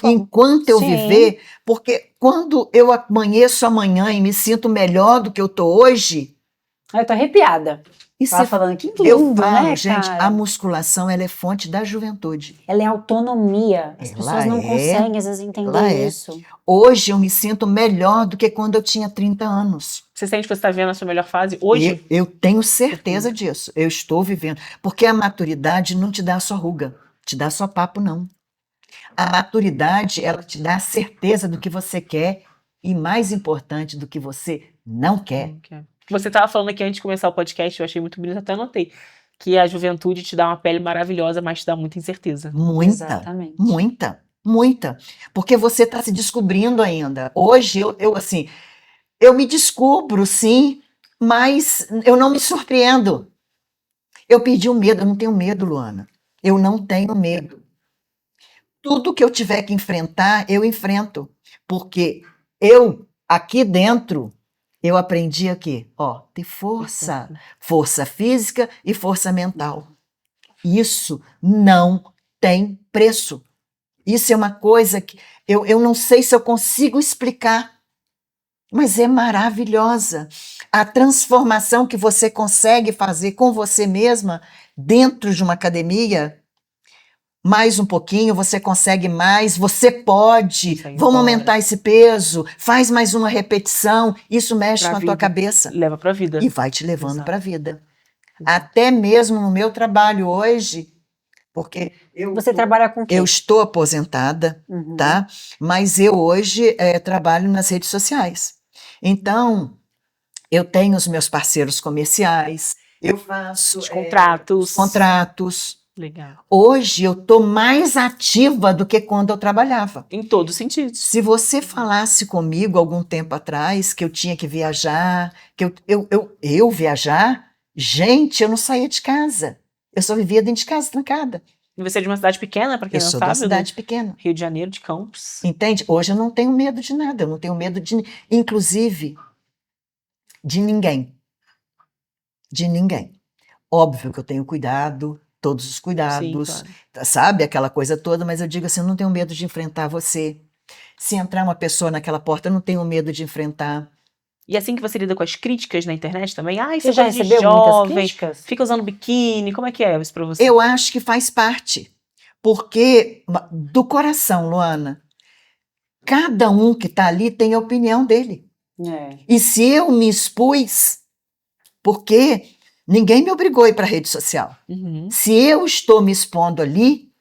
Enquanto eu Sim. viver, porque quando eu amanheço amanhã e me sinto melhor do que eu tô hoje, Eu tô arrepiada. isso Tava falando que lindo, eu falo, né, gente, cara? a musculação ela é fonte da juventude. Ela é autonomia. As Ela pessoas não é, conseguem, às vezes, ela entender é. isso. Hoje eu me sinto melhor do que quando eu tinha 30 anos. Você sente que você está vendo a sua melhor fase hoje? Eu tenho certeza disso. Eu estou vivendo. Porque a maturidade não te dá só ruga, te dá só papo, não. A maturidade, ela te dá a certeza do que você quer e, mais importante, do que você não quer. Você estava falando aqui antes de começar o podcast, eu achei muito bonito, até anotei, que a juventude te dá uma pele maravilhosa, mas te dá muita incerteza. Muita, Exatamente. muita. Porque você está se descobrindo ainda. Hoje, eu me descubro, sim, mas eu não me surpreendo. Eu perdi o medo, eu não tenho medo, Luana. Eu não tenho medo. Tudo que eu tiver que enfrentar, eu enfrento. Porque aqui dentro, eu aprendi aqui, ter força. Força física e força mental. Isso não tem preço. Isso é uma coisa que eu não sei se eu consigo explicar, mas é maravilhosa. A transformação que você consegue fazer com você mesma dentro de uma academia, mais um pouquinho, você consegue mais, você pode, vamos aumentar esse peso, faz mais uma repetição, isso mexe com a tua cabeça. Leva para a vida. E vai te levando para a vida. Até mesmo no meu trabalho hoje, porque Você trabalha com o quê? eu estou aposentada, tá? Mas eu hoje trabalho nas redes sociais. Então, eu tenho os meus parceiros comerciais, eu faço os contratos. Contratos. Legal. Hoje eu estou mais ativa do que quando eu trabalhava. Em todos os sentidos. Se você falasse comigo algum tempo atrás que eu tinha que viajar, que eu viajar, gente, eu não saía de casa. Eu só vivia dentro de casa, trancada. E você é de uma cidade pequena, para quem não sabe? Eu sou de uma cidade pequena. Rio de Janeiro, de Campos. Entende? Hoje eu não tenho medo de nada, eu não tenho medo de, inclusive, de ninguém. De ninguém. Óbvio que eu tenho cuidado, todos os cuidados, Sim, claro. Sabe? Aquela coisa toda, mas eu digo assim, eu não tenho medo de enfrentar você. Se entrar uma pessoa naquela porta, eu não tenho medo de enfrentar. E assim que você lida com as críticas na internet também? Você já recebeu muitas críticas? Fica usando biquíni, como é que é isso pra você? Eu acho que faz parte, porque do coração, Luana, cada um que está ali tem a opinião dele. E se eu me expus, porque ninguém me obrigou a ir para a rede social. Se eu estou me expondo ali,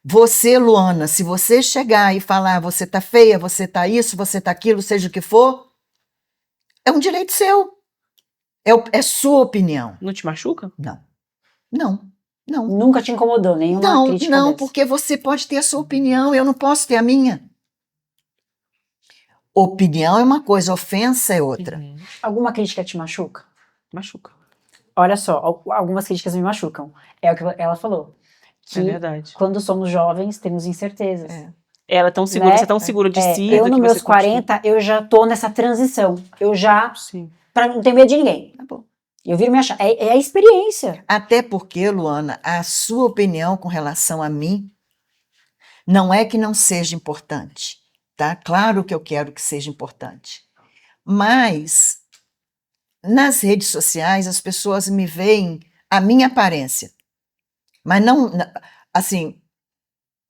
você, Luana, se você chegar e falar, você tá feia, você tá isso, você tá aquilo, seja o que for, é um direito seu. É sua opinião. Não te machuca? Não. Nunca te incomodou nenhuma crítica Não, dessa? porque você pode ter a sua opinião, eu não posso ter a minha. Opinião é uma coisa, ofensa é outra. Alguma crítica te machuca? Machuca. Olha só, algumas críticas me machucam. É o que ela falou. Que é verdade. Quando somos jovens, temos incertezas. Ela é tão segura, né? Você é tão segura de si. Eu, nos meus 40, eu já tô nessa transição. Eu já, pra não ter medo de ninguém. Tá bom. Eu viro me achar. É a experiência. Até porque, Luana, a sua opinião com relação a mim não é que não seja importante, tá? Claro que eu quero que seja importante. Mas, nas redes sociais, as pessoas me veem a minha aparência. Mas não, assim,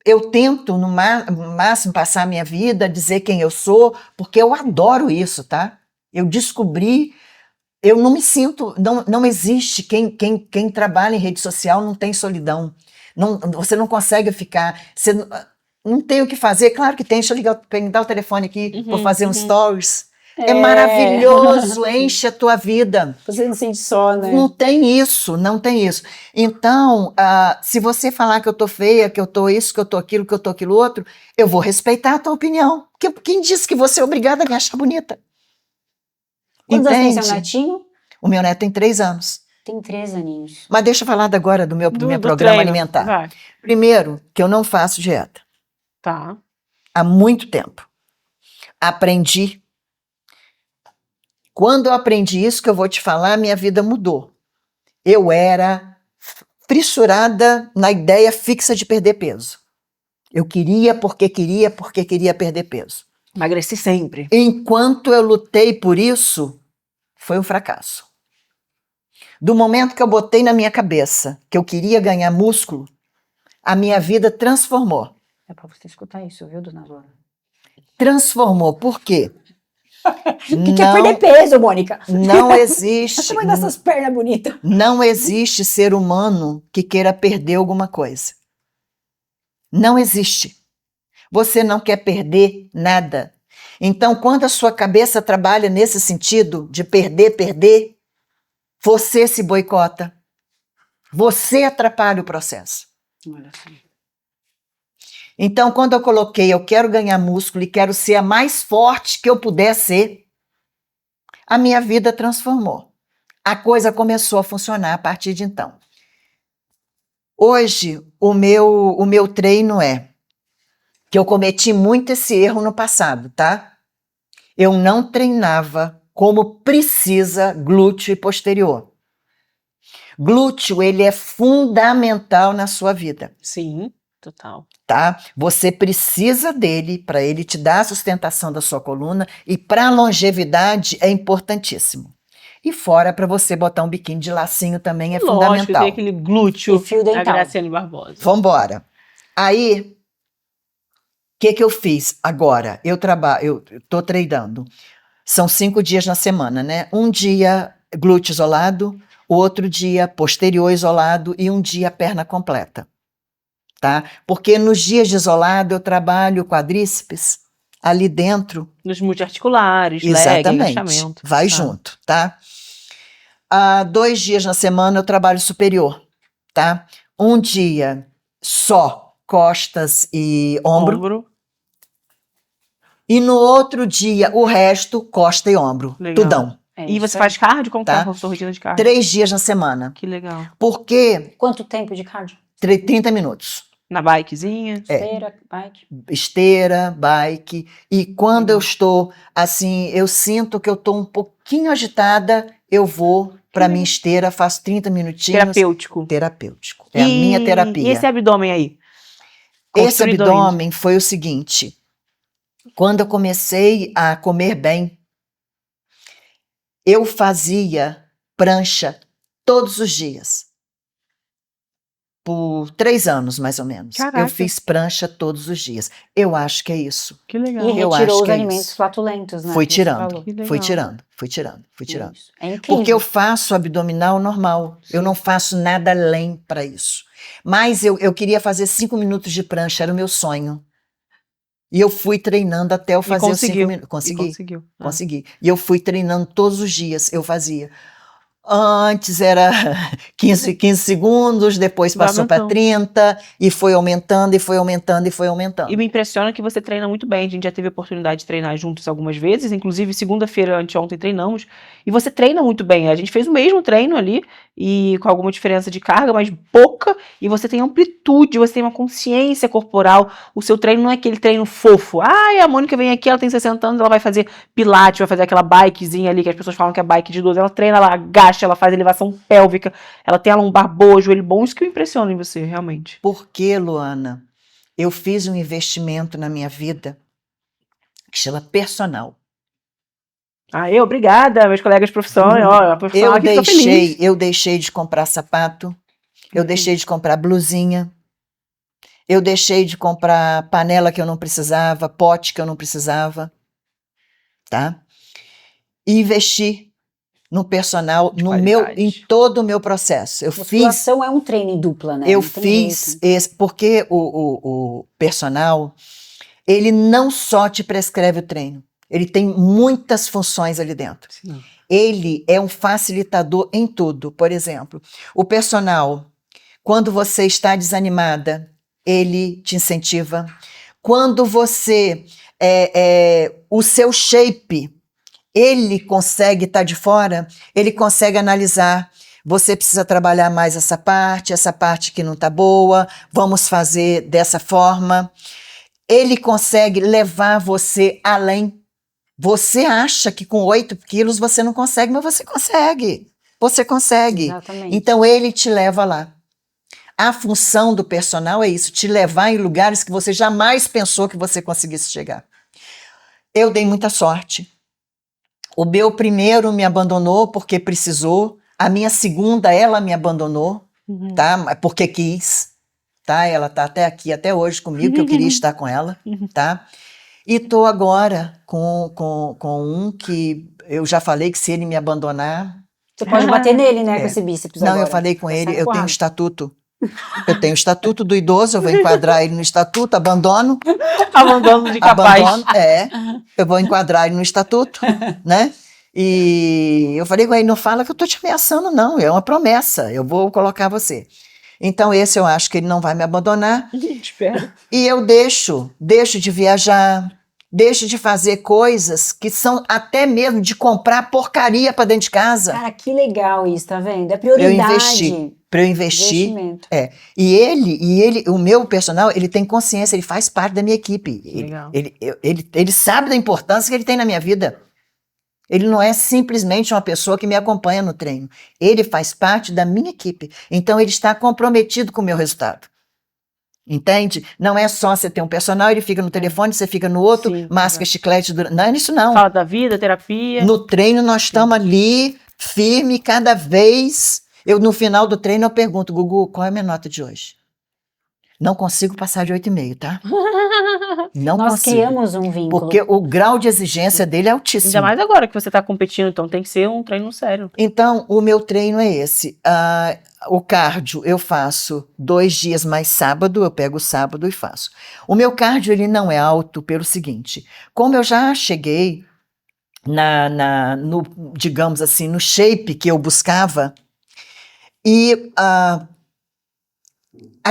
eu tento no máximo passar a minha vida, dizer quem eu sou, porque eu adoro isso, tá? Eu descobri, eu não me sinto, não existe quem trabalha em rede social não tem solidão. Você não consegue ficar, você não tem o que fazer. Claro que tem, deixa eu pegar o telefone aqui, vou fazer um stories. É maravilhoso, enche a tua vida. Você não sente só, né? Não tem isso, não tem isso. Então, se você falar que eu tô feia, que eu tô isso, que eu tô aquilo, que eu tô aquilo outro, eu vou respeitar a tua opinião. Quem disse que você é obrigada a me achar bonita? Quantos anos tem Entende? seu netinho? O meu neto tem 3 anos. Tem 3 aninhos. Mas deixa eu falar agora do meu Do programa treino. alimentar. Vai. Primeiro, que eu não faço dieta. Tá. Há muito tempo. Aprendi. Quando eu aprendi isso que eu vou te falar, minha vida mudou. Eu era fissurada na ideia fixa de perder peso. Eu queria porque queria perder peso. Emagreci sempre. Enquanto eu lutei por isso, foi um fracasso. Do momento que eu botei na minha cabeça que eu queria ganhar músculo, a minha vida transformou. É pra você escutar isso, viu, dona Loura? Transformou. Por quê? Que é perder peso, Mônica? Não existe. Você vai dar essas pernas bonitas. Não existe ser humano que queira perder alguma coisa. Não existe. Você não quer perder nada. Então, quando a sua cabeça trabalha nesse sentido de perder, você se boicota. Você atrapalha o processo. Olha só. Então, quando eu coloquei, eu quero ganhar músculo e quero ser a mais forte que eu puder ser, a minha vida transformou. A coisa começou a funcionar a partir de então. Hoje, o meu treino é que eu cometi muito esse erro no passado, tá? Eu não treinava como precisa glúteo e posterior. Glúteo, ele é fundamental na sua vida. Sim, total. Tá? Você precisa dele para ele te dar a sustentação da sua coluna e para a longevidade é importantíssimo. E fora para você botar um biquíni de lacinho também é Lógico, fundamental. tem aquele glúteo E fio da dental. Graciane Barbosa. Vambora. Aí, o que eu fiz agora? Eu tô treinando. São 5 dias na semana, né? Um dia glúteo isolado, o outro dia posterior isolado e um dia perna completa. Tá? Porque nos dias de isolado eu trabalho quadríceps ali dentro. Nos multiarticulares, leg, Exatamente. agachamento. Vai junto, tá? 2 dias na semana eu trabalho superior, tá? Um dia só costas e ombro. E no outro dia o resto costa e ombro. Legal. Tudão. E você faz cardio? Como Tá. tá a sua rotina de cardio? 3 dias na semana. Que legal. Porque Quanto tempo de cardio? 30 minutos. Na bikezinha? Esteira, bike? Esteira, bike. E quando eu estou assim, eu sinto que eu estou um pouquinho agitada, eu vou para minha esteira, faço 30 minutinhos. Terapêutico. É a minha terapia. E esse abdômen aí? Esse abdômen foi o seguinte: quando eu comecei a comer bem, eu fazia prancha todos os dias. Por 3 anos, mais ou menos. Caraca. Eu fiz prancha todos os dias. Eu acho que é isso. Que legal. E Eu retirou acho os que é alimentos isso. flatulentos, né? Fui que você tirando, falou. Que legal. fui tirando. Isso. É incrível. Porque eu faço abdominal normal. Eu não faço nada além para isso. Mas eu queria fazer 5 minutos de prancha, era o meu sonho. E eu fui treinando até eu fazer os 5 minutos. Conseguiu. Consegui. E eu fui treinando todos os dias, eu fazia. Antes era 15 segundos, depois passou para 30, e foi aumentando. E me impressiona que você treina muito bem. A gente já teve a oportunidade de treinar juntos algumas vezes, inclusive segunda-feira, anteontem, treinamos. E você treina muito bem. A gente fez o mesmo treino ali, e com alguma diferença de carga, mas pouca. E você tem amplitude, você tem uma consciência corporal. O seu treino não é aquele treino fofo. Ai, a Mônica vem aqui, ela tem 60 anos, ela vai fazer pilates, vai fazer aquela bikezinha ali, que as pessoas falam que é bike de 12. Ela treina, ela agacha, ela faz elevação pélvica, ela tem a lombar boa, joelho bom. Isso que me impressiona em você, realmente. Por que, Luana? Eu fiz um investimento na minha vida que chama personal. Obrigada, meus colegas de profissão. Ó, a profissão aqui fica feliz. Eu deixei de comprar sapato, Eu deixei de comprar blusinha. Eu deixei de comprar panela que eu não precisava, pote que eu não precisava, tá? E investi no personal, em todo o meu processo. Musculação é um treino em dupla, né? Eu fiz esse, porque o personal, ele não só te prescreve o treino, ele tem muitas funções ali dentro. Sim. Ele é um facilitador em tudo. Por exemplo, o personal, quando você está desanimada, ele te incentiva. Quando você, o seu shape, ele consegue estar de fora, ele consegue analisar. Você precisa trabalhar mais essa parte que não está boa, vamos fazer dessa forma. Ele consegue levar você além. Você acha que com 8 quilos você não consegue, mas você consegue. Você consegue. Exatamente. Então ele te leva lá. A função do personal é isso, te levar em lugares que você jamais pensou que você conseguisse chegar. Eu dei muita sorte. O meu primeiro me abandonou porque precisou. A minha segunda, ela me abandonou, tá? Porque quis, tá? Ela tá até aqui, até hoje comigo, que eu queria estar com ela, tá? E tô agora com um que eu já falei que se ele me abandonar... Você pode bater nele, né, com esse bíceps Não, agora. eu falei com ele, eu porrada. tenho um estatuto. Eu tenho o estatuto do idoso, eu vou enquadrar ele no estatuto, abandono. Abandono de capaz. Eu vou enquadrar ele no estatuto, né? E eu falei com ele, não fala que eu tô te ameaçando, não, é uma promessa, eu vou colocar você. Então esse eu acho que ele não vai me abandonar. Espero. E eu deixo de viajar, deixo de fazer coisas que são até mesmo de comprar porcaria para dentro de casa. Cara, que legal isso, tá vendo? É prioridade. Para eu investir. Investimento. E ele, o meu personal, ele tem consciência, ele faz parte da minha equipe. Legal. Ele sabe da importância que ele tem na minha vida. Ele não é simplesmente uma pessoa que me acompanha no treino. Ele faz parte da minha equipe. Então ele está comprometido com o meu resultado. Entende? Não é só você ter um personal, ele fica no telefone, você fica no outro, Sim, masca, chiclete. Não é isso não. Fala da vida, terapia. No treino nós estamos ali, firme, cada vez. No final do treino eu pergunto, Gugu, qual é a minha nota de hoje? Não consigo passar de 8,5, tá? Não Nós consigo. criamos um vínculo. Porque o grau de exigência dele é altíssimo. Ainda mais agora que você tá competindo, então tem que ser um treino sério. Então, o meu treino é esse. O cardio eu faço 2 dias mais sábado, eu pego o sábado e faço. O meu cardio ele não é alto pelo seguinte, como eu já cheguei digamos assim, no shape que eu buscava, e a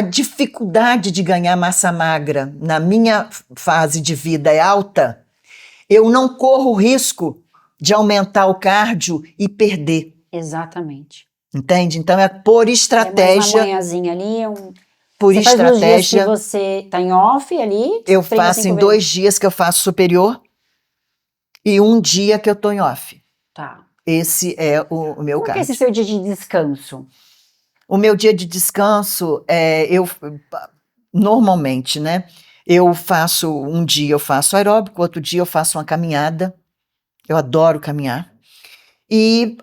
dificuldade de ganhar massa magra na minha fase de vida é alta, eu não corro o risco de aumentar o cardio e perder. Exatamente. Entende? Então é por estratégia. É mais uma manhãzinha ali, por você estratégia. faz nos dias que você tá em off ali? Eu faço em 2 dias que eu faço superior e 1 dia que eu tô em off. Tá. Esse é o meu Por que caso. esse seu dia de descanso? O meu dia de descanso, normalmente, né? Eu faço um dia eu faço aeróbico, outro dia eu faço uma caminhada. Eu adoro caminhar. E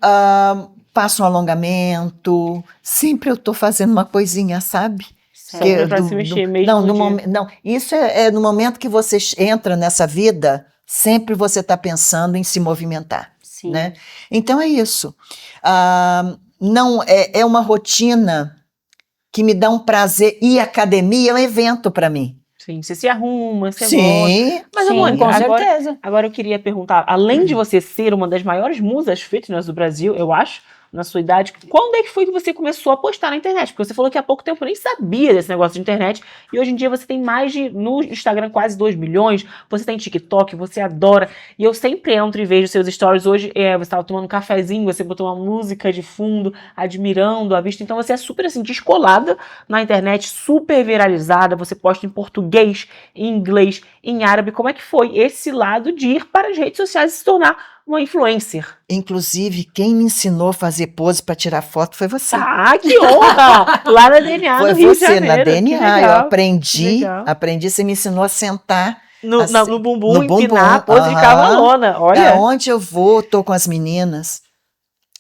faço um alongamento. Sempre eu tô fazendo uma coisinha, sabe? Sempre pra se mexer mesmo. Não, isso é no momento que você entra nessa vida, sempre você está pensando em se movimentar. Sim. Né? Então é isso. Não é uma rotina que me dá um prazer. E academia é um evento para mim. Sim, você se arruma, você Sim, gosta. Mas, sim, Mônica, com certeza. agora eu queria perguntar, além de você ser uma das maiores musas fitness do Brasil, eu acho, na sua idade, quando é que foi que você começou a postar na internet? Porque você falou que há pouco tempo eu nem sabia desse negócio de internet, e hoje em dia você tem no Instagram quase 2 milhões, você tem TikTok, você adora, e eu sempre entro e vejo seus stories. Hoje você estava tomando um cafezinho, você botou uma música de fundo, admirando a vista, então você é super assim, descolada na internet, super viralizada, você posta em português, em inglês, em árabe. Como é que foi esse lado de ir para as redes sociais e se tornar uma influencer? Inclusive, quem me ensinou a fazer pose para tirar foto foi você. Ah, que honra! Lá na DNA, foi no Rio de você, Janeiro. na DNA. Eu aprendi, você me ensinou a sentar no bumbum, no bumbum, empinar a pose de cavalona. Olha. Aonde eu vou, tô com as meninas.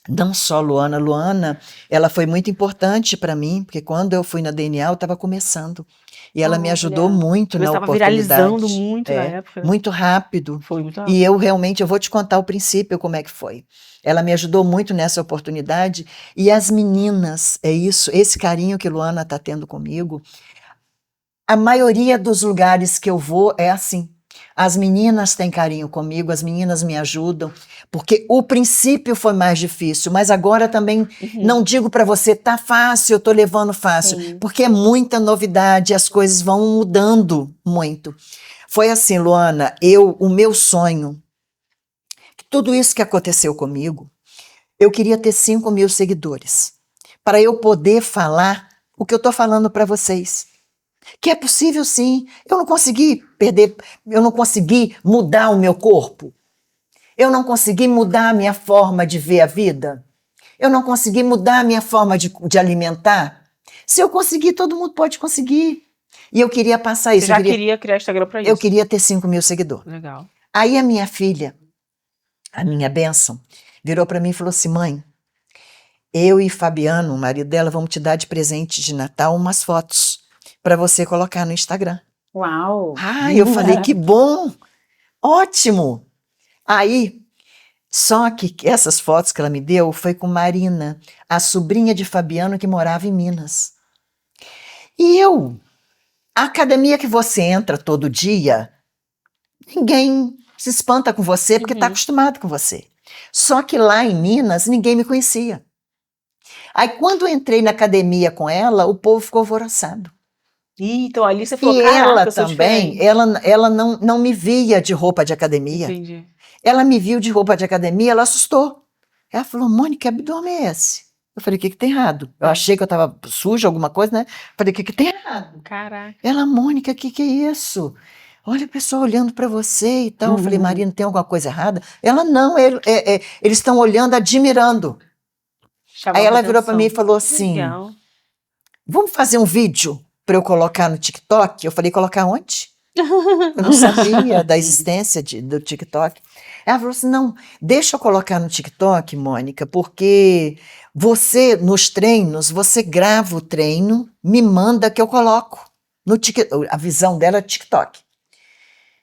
Não só Luana. Luana, ela foi muito importante para mim, porque quando eu fui na DNA, eu estava começando. E ela me ajudou Olha. muito Você na estava oportunidade. viralizando muito na É, época. muito rápido. Foi muito rápido. E eu realmente, eu vou te contar o princípio, como é que foi. Ela me ajudou muito nessa oportunidade. E as meninas, é isso, esse carinho que Luana está tendo comigo. A maioria dos lugares que eu vou é assim. As meninas têm carinho comigo, as meninas me ajudam, porque o princípio foi mais difícil, mas agora também não digo para você, tá fácil, eu tô levando fácil, Sim. porque é muita novidade, as coisas vão mudando muito. Foi assim, Luana, o meu sonho, tudo isso que aconteceu comigo, eu queria ter 5.000 seguidores, para eu poder falar o que eu tô falando para vocês. Que é possível sim. Eu não consegui perder, eu não consegui mudar o meu corpo. Eu não consegui mudar a minha forma de ver a vida. Eu não consegui mudar a minha forma de alimentar. Se eu conseguir, todo mundo pode conseguir. E eu queria passar isso. Você já queria criar Instagram para isso? Eu queria ter 5.000 seguidores. Legal. Aí a minha filha, a minha bênção, virou para mim e falou assim, mãe, eu e Fabiano, o marido dela, vamos te dar de presente de Natal umas fotos para você colocar no Instagram. Uau! Ah, eu falei, que bom, ótimo. Aí, só que essas fotos que ela me deu foi com Marina, a sobrinha de Fabiano que morava em Minas. E a academia que você entra todo dia, ninguém se espanta com você porque está acostumado com você. Só que lá em Minas, ninguém me conhecia. Aí, quando eu entrei na academia com ela, o povo ficou alvoroçado. Então ali você falou, E caraca, ela eu sou também, diferente. ela não me via de roupa de academia. Entendi. Ela me viu de roupa de academia, ela assustou. Ela falou, Mônica, que abdômen é esse? Eu falei, o que tem errado? Eu achei que eu estava suja, alguma coisa, né? Falei, o que tem errado? Caraca. Ela, Mônica, o que é isso? Olha o pessoal olhando para você e tal. Eu falei, Marina, tem alguma coisa errada? Ela, não, eles estão olhando, admirando. Aí ela virou para mim e falou assim, legal. Vamos fazer um vídeo para eu colocar no TikTok? Eu falei, colocar onde? Eu não sabia da existência do TikTok. Ela falou assim, não, deixa eu colocar no TikTok, Mônica, porque você, nos treinos, você grava o treino, me manda que eu coloco no TikTok. A visão dela é TikTok.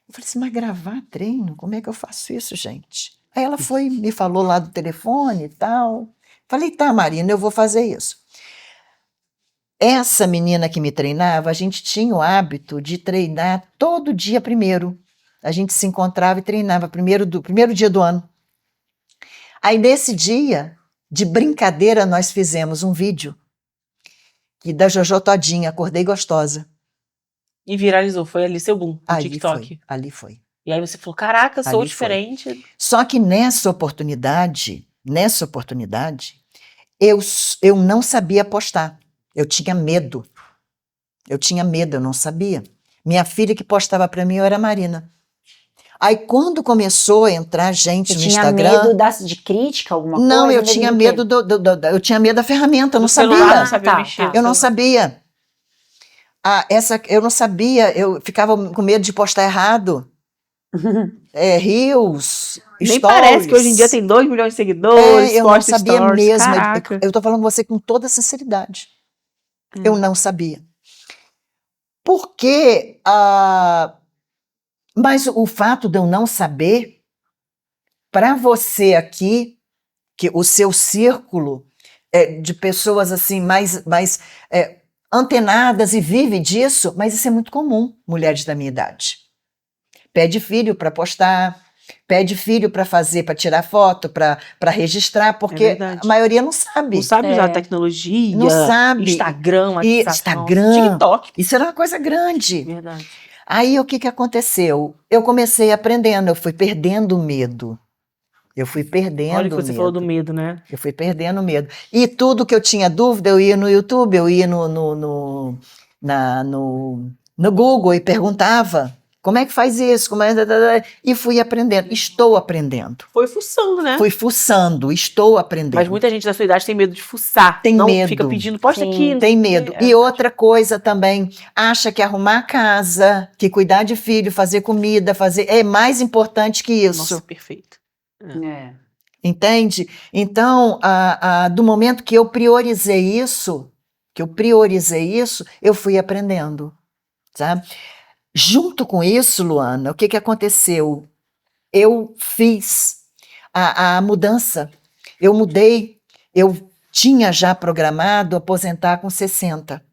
Eu falei assim, mas gravar treino? Como é que eu faço isso, gente? Aí ela foi, me falou lá do telefone e tal. Falei, tá, Marina, eu vou fazer isso. Essa menina que me treinava, a gente tinha o hábito de treinar todo dia primeiro. A gente se encontrava e treinava primeiro dia do ano. Aí nesse dia, de brincadeira, nós fizemos um vídeo que da Jojo Todinha, Acordei Gostosa. E viralizou, foi ali seu boom, no TikTok. Ali foi. E aí você falou, caraca, sou Ali diferente. Foi. Só que nessa oportunidade, eu não sabia postar. Eu tinha medo. Eu não sabia. Minha filha que postava para mim, eu era a Marina. Aí quando começou a entrar gente no Instagram... Você tinha medo de crítica, alguma coisa? Não, eu tinha medo eu tinha medo da ferramenta, eu não sabia. Celular, não sabia mexer. Eu não sabia. Eu não sabia, eu ficava com medo de postar errado. Reels, Nem stories. parece que hoje em dia tem 2 milhões de seguidores, eu não sabia stories, mesmo. caraca. Eu tô falando com você com toda sinceridade. Eu não sabia. Porque, mas o fato de eu não saber, para você aqui, que o seu círculo de pessoas assim mais antenadas e vive disso, mas isso é muito comum, mulheres da minha idade. Pede filho para postar, pede filho para fazer, para tirar foto, para registrar, porque a maioria não sabe. Não sabe usar tecnologia. Não sabe. Instagram, WhatsApp, Instagram, TikTok. Isso era uma coisa grande. Verdade. Aí o que aconteceu? Eu comecei aprendendo, eu fui perdendo o medo. Olha o que você falou do medo, né? Eu fui perdendo o medo. E tudo que eu tinha dúvida, eu ia no YouTube, eu ia no Google e perguntava. Como é que faz isso? E fui aprendendo. Estou aprendendo. Foi fuçando, né? Fui fuçando, estou aprendendo. Mas muita gente da sua idade tem medo de fuçar. Tem medo. Fica pedindo, posta aqui. Tem medo. E outra coisa também, acha que arrumar a casa, que cuidar de filho, fazer comida, é mais importante que isso. Nossa, perfeito. Entende? Então, do momento que eu priorizei isso, eu fui aprendendo, sabe? Junto com isso, Luana, o que aconteceu? Eu fiz a mudança, eu mudei, eu tinha já programado aposentar com 60.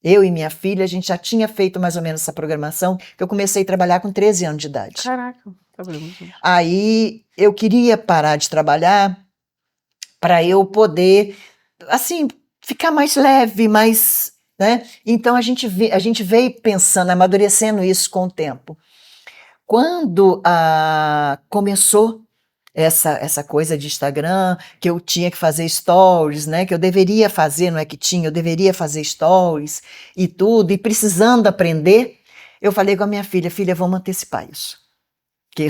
Eu e minha filha, a gente já tinha feito mais ou menos essa programação, que eu comecei a trabalhar com 13 anos de idade. Caraca, trabalhou muito. Aí eu queria parar de trabalhar para eu poder, assim, ficar mais leve, mais, né? Então a gente veio pensando, amadurecendo isso com o tempo. Quando começou essa coisa de Instagram, que eu tinha que fazer stories, né? Que eu deveria fazer, não é que tinha, eu deveria fazer stories e tudo, e precisando aprender, eu falei com a minha filha, vamos antecipar isso. Que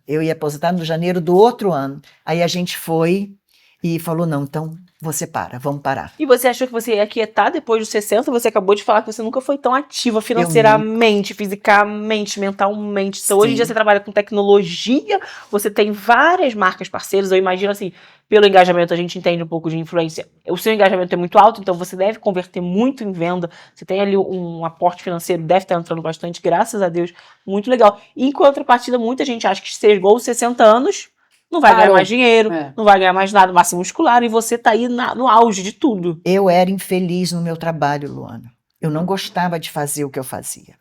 eu ia aposentar no janeiro do outro ano. Aí a gente foi e falou, não, então você vamos parar. E você achou que você ia quietar depois dos 60? Você acabou de falar que você nunca foi tão ativa financeiramente, fisicamente, mentalmente. Então, hoje em dia você trabalha com tecnologia, você tem várias marcas parceiras. Eu imagino assim, pelo engajamento a gente entende um pouco de influência. O seu engajamento é muito alto, então você deve converter muito em venda. Você tem ali um aporte financeiro, deve estar entrando bastante, graças a Deus. Muito legal. E em contrapartida, muita gente acha que chegou aos 60 anos, não vai ganhar mais dinheiro, não vai ganhar mais nada, massa muscular, e você tá aí no auge de tudo. Eu era infeliz no meu trabalho, Luana. Eu não gostava de fazer o que eu fazia.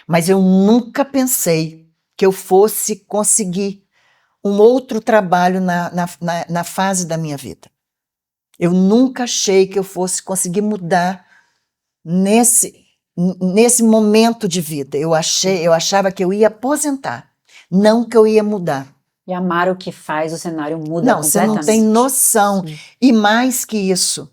Mas eu nunca pensei que eu fosse conseguir um outro trabalho na fase da minha vida. Eu nunca achei que eu fosse conseguir mudar nesse momento de vida. Eu achava que eu ia aposentar, não que eu ia mudar. E amar o que faz, o cenário muda não, completamente. Você não tem noção. Sim. E mais que isso,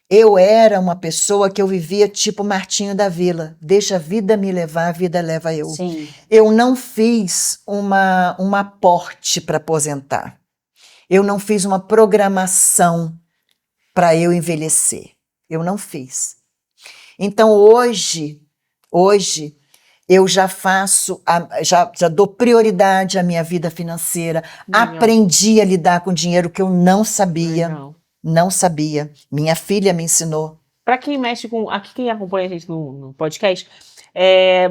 eu era uma pessoa que eu vivia tipo Martinho da Vila. Deixa a vida me levar, a vida leva eu. Sim. Eu não fiz um aporte para aposentar. Eu não fiz uma programação para eu envelhecer. Eu não fiz. Então hoje eu já faço, já dou prioridade à minha vida financeira. Legal. Aprendi a lidar com dinheiro que eu não sabia. Legal. Não sabia. Minha filha me ensinou. Para quem mexe com... Aqui quem acompanha a gente no podcast,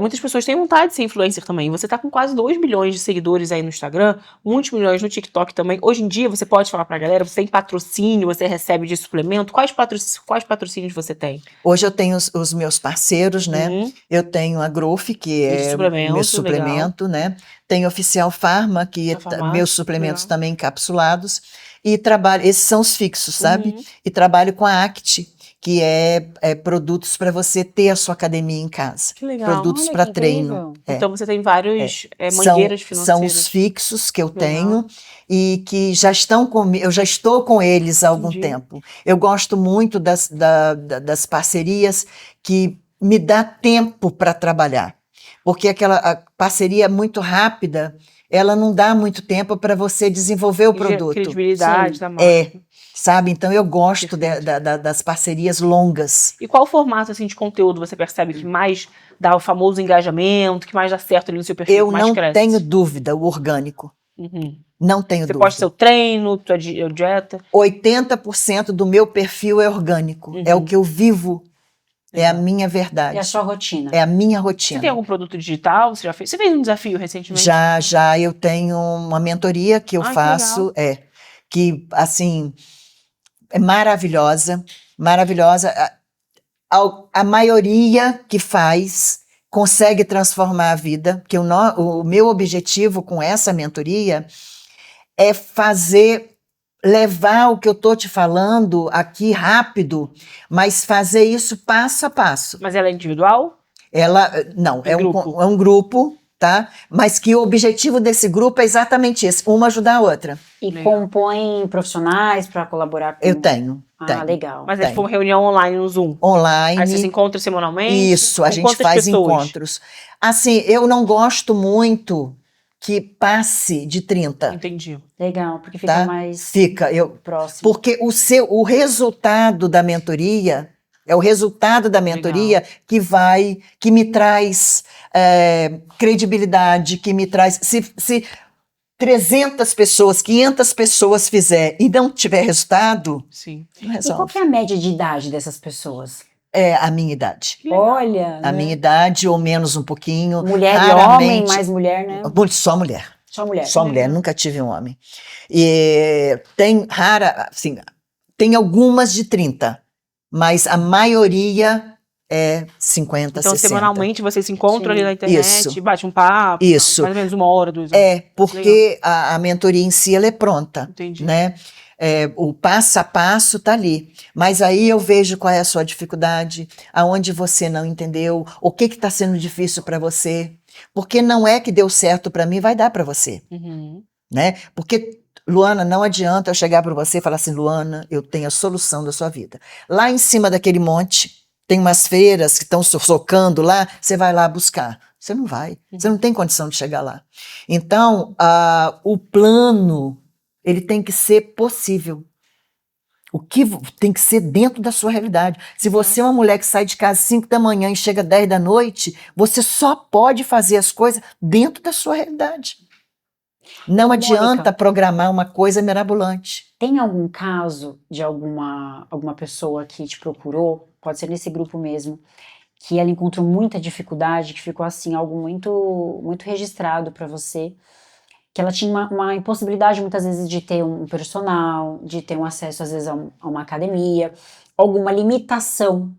muitas pessoas têm vontade de ser influencer também. Você tá com quase 2 milhões de seguidores aí no Instagram, muitos milhões no TikTok também. Hoje em dia, você pode falar pra galera, você tem patrocínio, você recebe de suplemento. Quais patrocínios você tem? Hoje eu tenho os meus parceiros, né? Eu tenho a Growth, que é meu suplemento, legal. Né? Tenho Oficial Pharma, que é meus suplementos legal. Também encapsulados. E esses são os fixos, sabe? E trabalho com a Act, que é produtos para você ter a sua academia em casa. Que legal. Produtos para treino. Então você tem vários mangueiras financeiras. São os fixos que eu tenho e que já estão comigo, eu já estou com eles há algum tempo. Eu gosto muito das parcerias que me dá tempo para trabalhar. Porque a parceria muito rápida, ela não dá muito tempo para você desenvolver o produto. Credibilidade da marca. Sabe? Então eu gosto das parcerias longas. E qual formato assim, de conteúdo você percebe que mais dá o famoso engajamento, que mais dá certo ali no seu perfil, eu que mais cresce? Eu não tenho dúvida, o orgânico. Não tenho dúvida. Você posta seu treino, tua dieta? 80% do meu perfil é orgânico. É o que eu vivo. É a minha verdade. É a sua rotina. É a minha rotina. Você tem algum produto digital? Você fez um desafio recentemente? Já. Eu tenho uma mentoria que eu faço. Que, assim, é maravilhosa. Maravilhosa. A maioria que faz consegue transformar a vida. Porque o meu objetivo com essa mentoria é levar o que eu estou te falando aqui rápido, mas fazer isso passo a passo. Mas ela é individual? Não, é um grupo, tá? Mas que o objetivo desse grupo é exatamente esse, uma ajudar a outra. E compõe profissionais para colaborar com... Eu tenho. Legal. Mas é tipo uma reunião online no Zoom? Online. Aí vocês se encontram semanalmente? Isso, a gente faz encontros. Assim, eu não gosto muito que passe de 30. Entendi. Legal, porque fica mais próximo. Porque o resultado da mentoria é o resultado da mentoria que me traz credibilidade, que me traz... 300 pessoas, 500 pessoas fizer e não tiver resultado, Sim. não E resolve. qual que é a média de idade dessas pessoas? É a minha idade. Que legal. Olha, A né? minha idade, ou menos um pouquinho. Mulher e raramente, homem, mais mulher, né? Só mulher. Só mulher. Só mulher, legal. nunca tive um homem. E assim, tem algumas de 30, mas a maioria é 50, Então, 60. semanalmente, vocês se encontram ali Sim. na internet, Isso. bate um papo, Isso. mais ou menos 1 hora, 2 horas. É, porque a mentoria em si, ela é pronta, Entendi. né? O passo a passo tá ali. Mas aí eu vejo qual é a sua dificuldade, aonde você não entendeu, o que está sendo difícil para você. Porque não é que deu certo para mim, vai dar para você, Uhum. né? Porque, Luana, não adianta eu chegar para você e falar assim, Luana, eu tenho a solução da sua vida. Lá em cima daquele monte, tem umas feiras que estão socando lá, você vai lá buscar. Você não vai, você não tem condição de chegar lá. Então, o plano, ele tem que ser possível. O que tem que ser dentro da sua realidade. Se você é uma mulher que sai de casa às 5 da manhã e chega às 10 da noite, você só pode fazer as coisas dentro da sua realidade. Não adianta Mônica, programar uma coisa mirabolante. tem algum caso de alguma pessoa que te procurou, pode ser nesse grupo mesmo, que ela encontrou muita dificuldade, que ficou assim, algo muito, muito registrado para você, que ela tinha uma impossibilidade muitas vezes de ter um personal, de ter um acesso às vezes a uma academia, alguma limitação.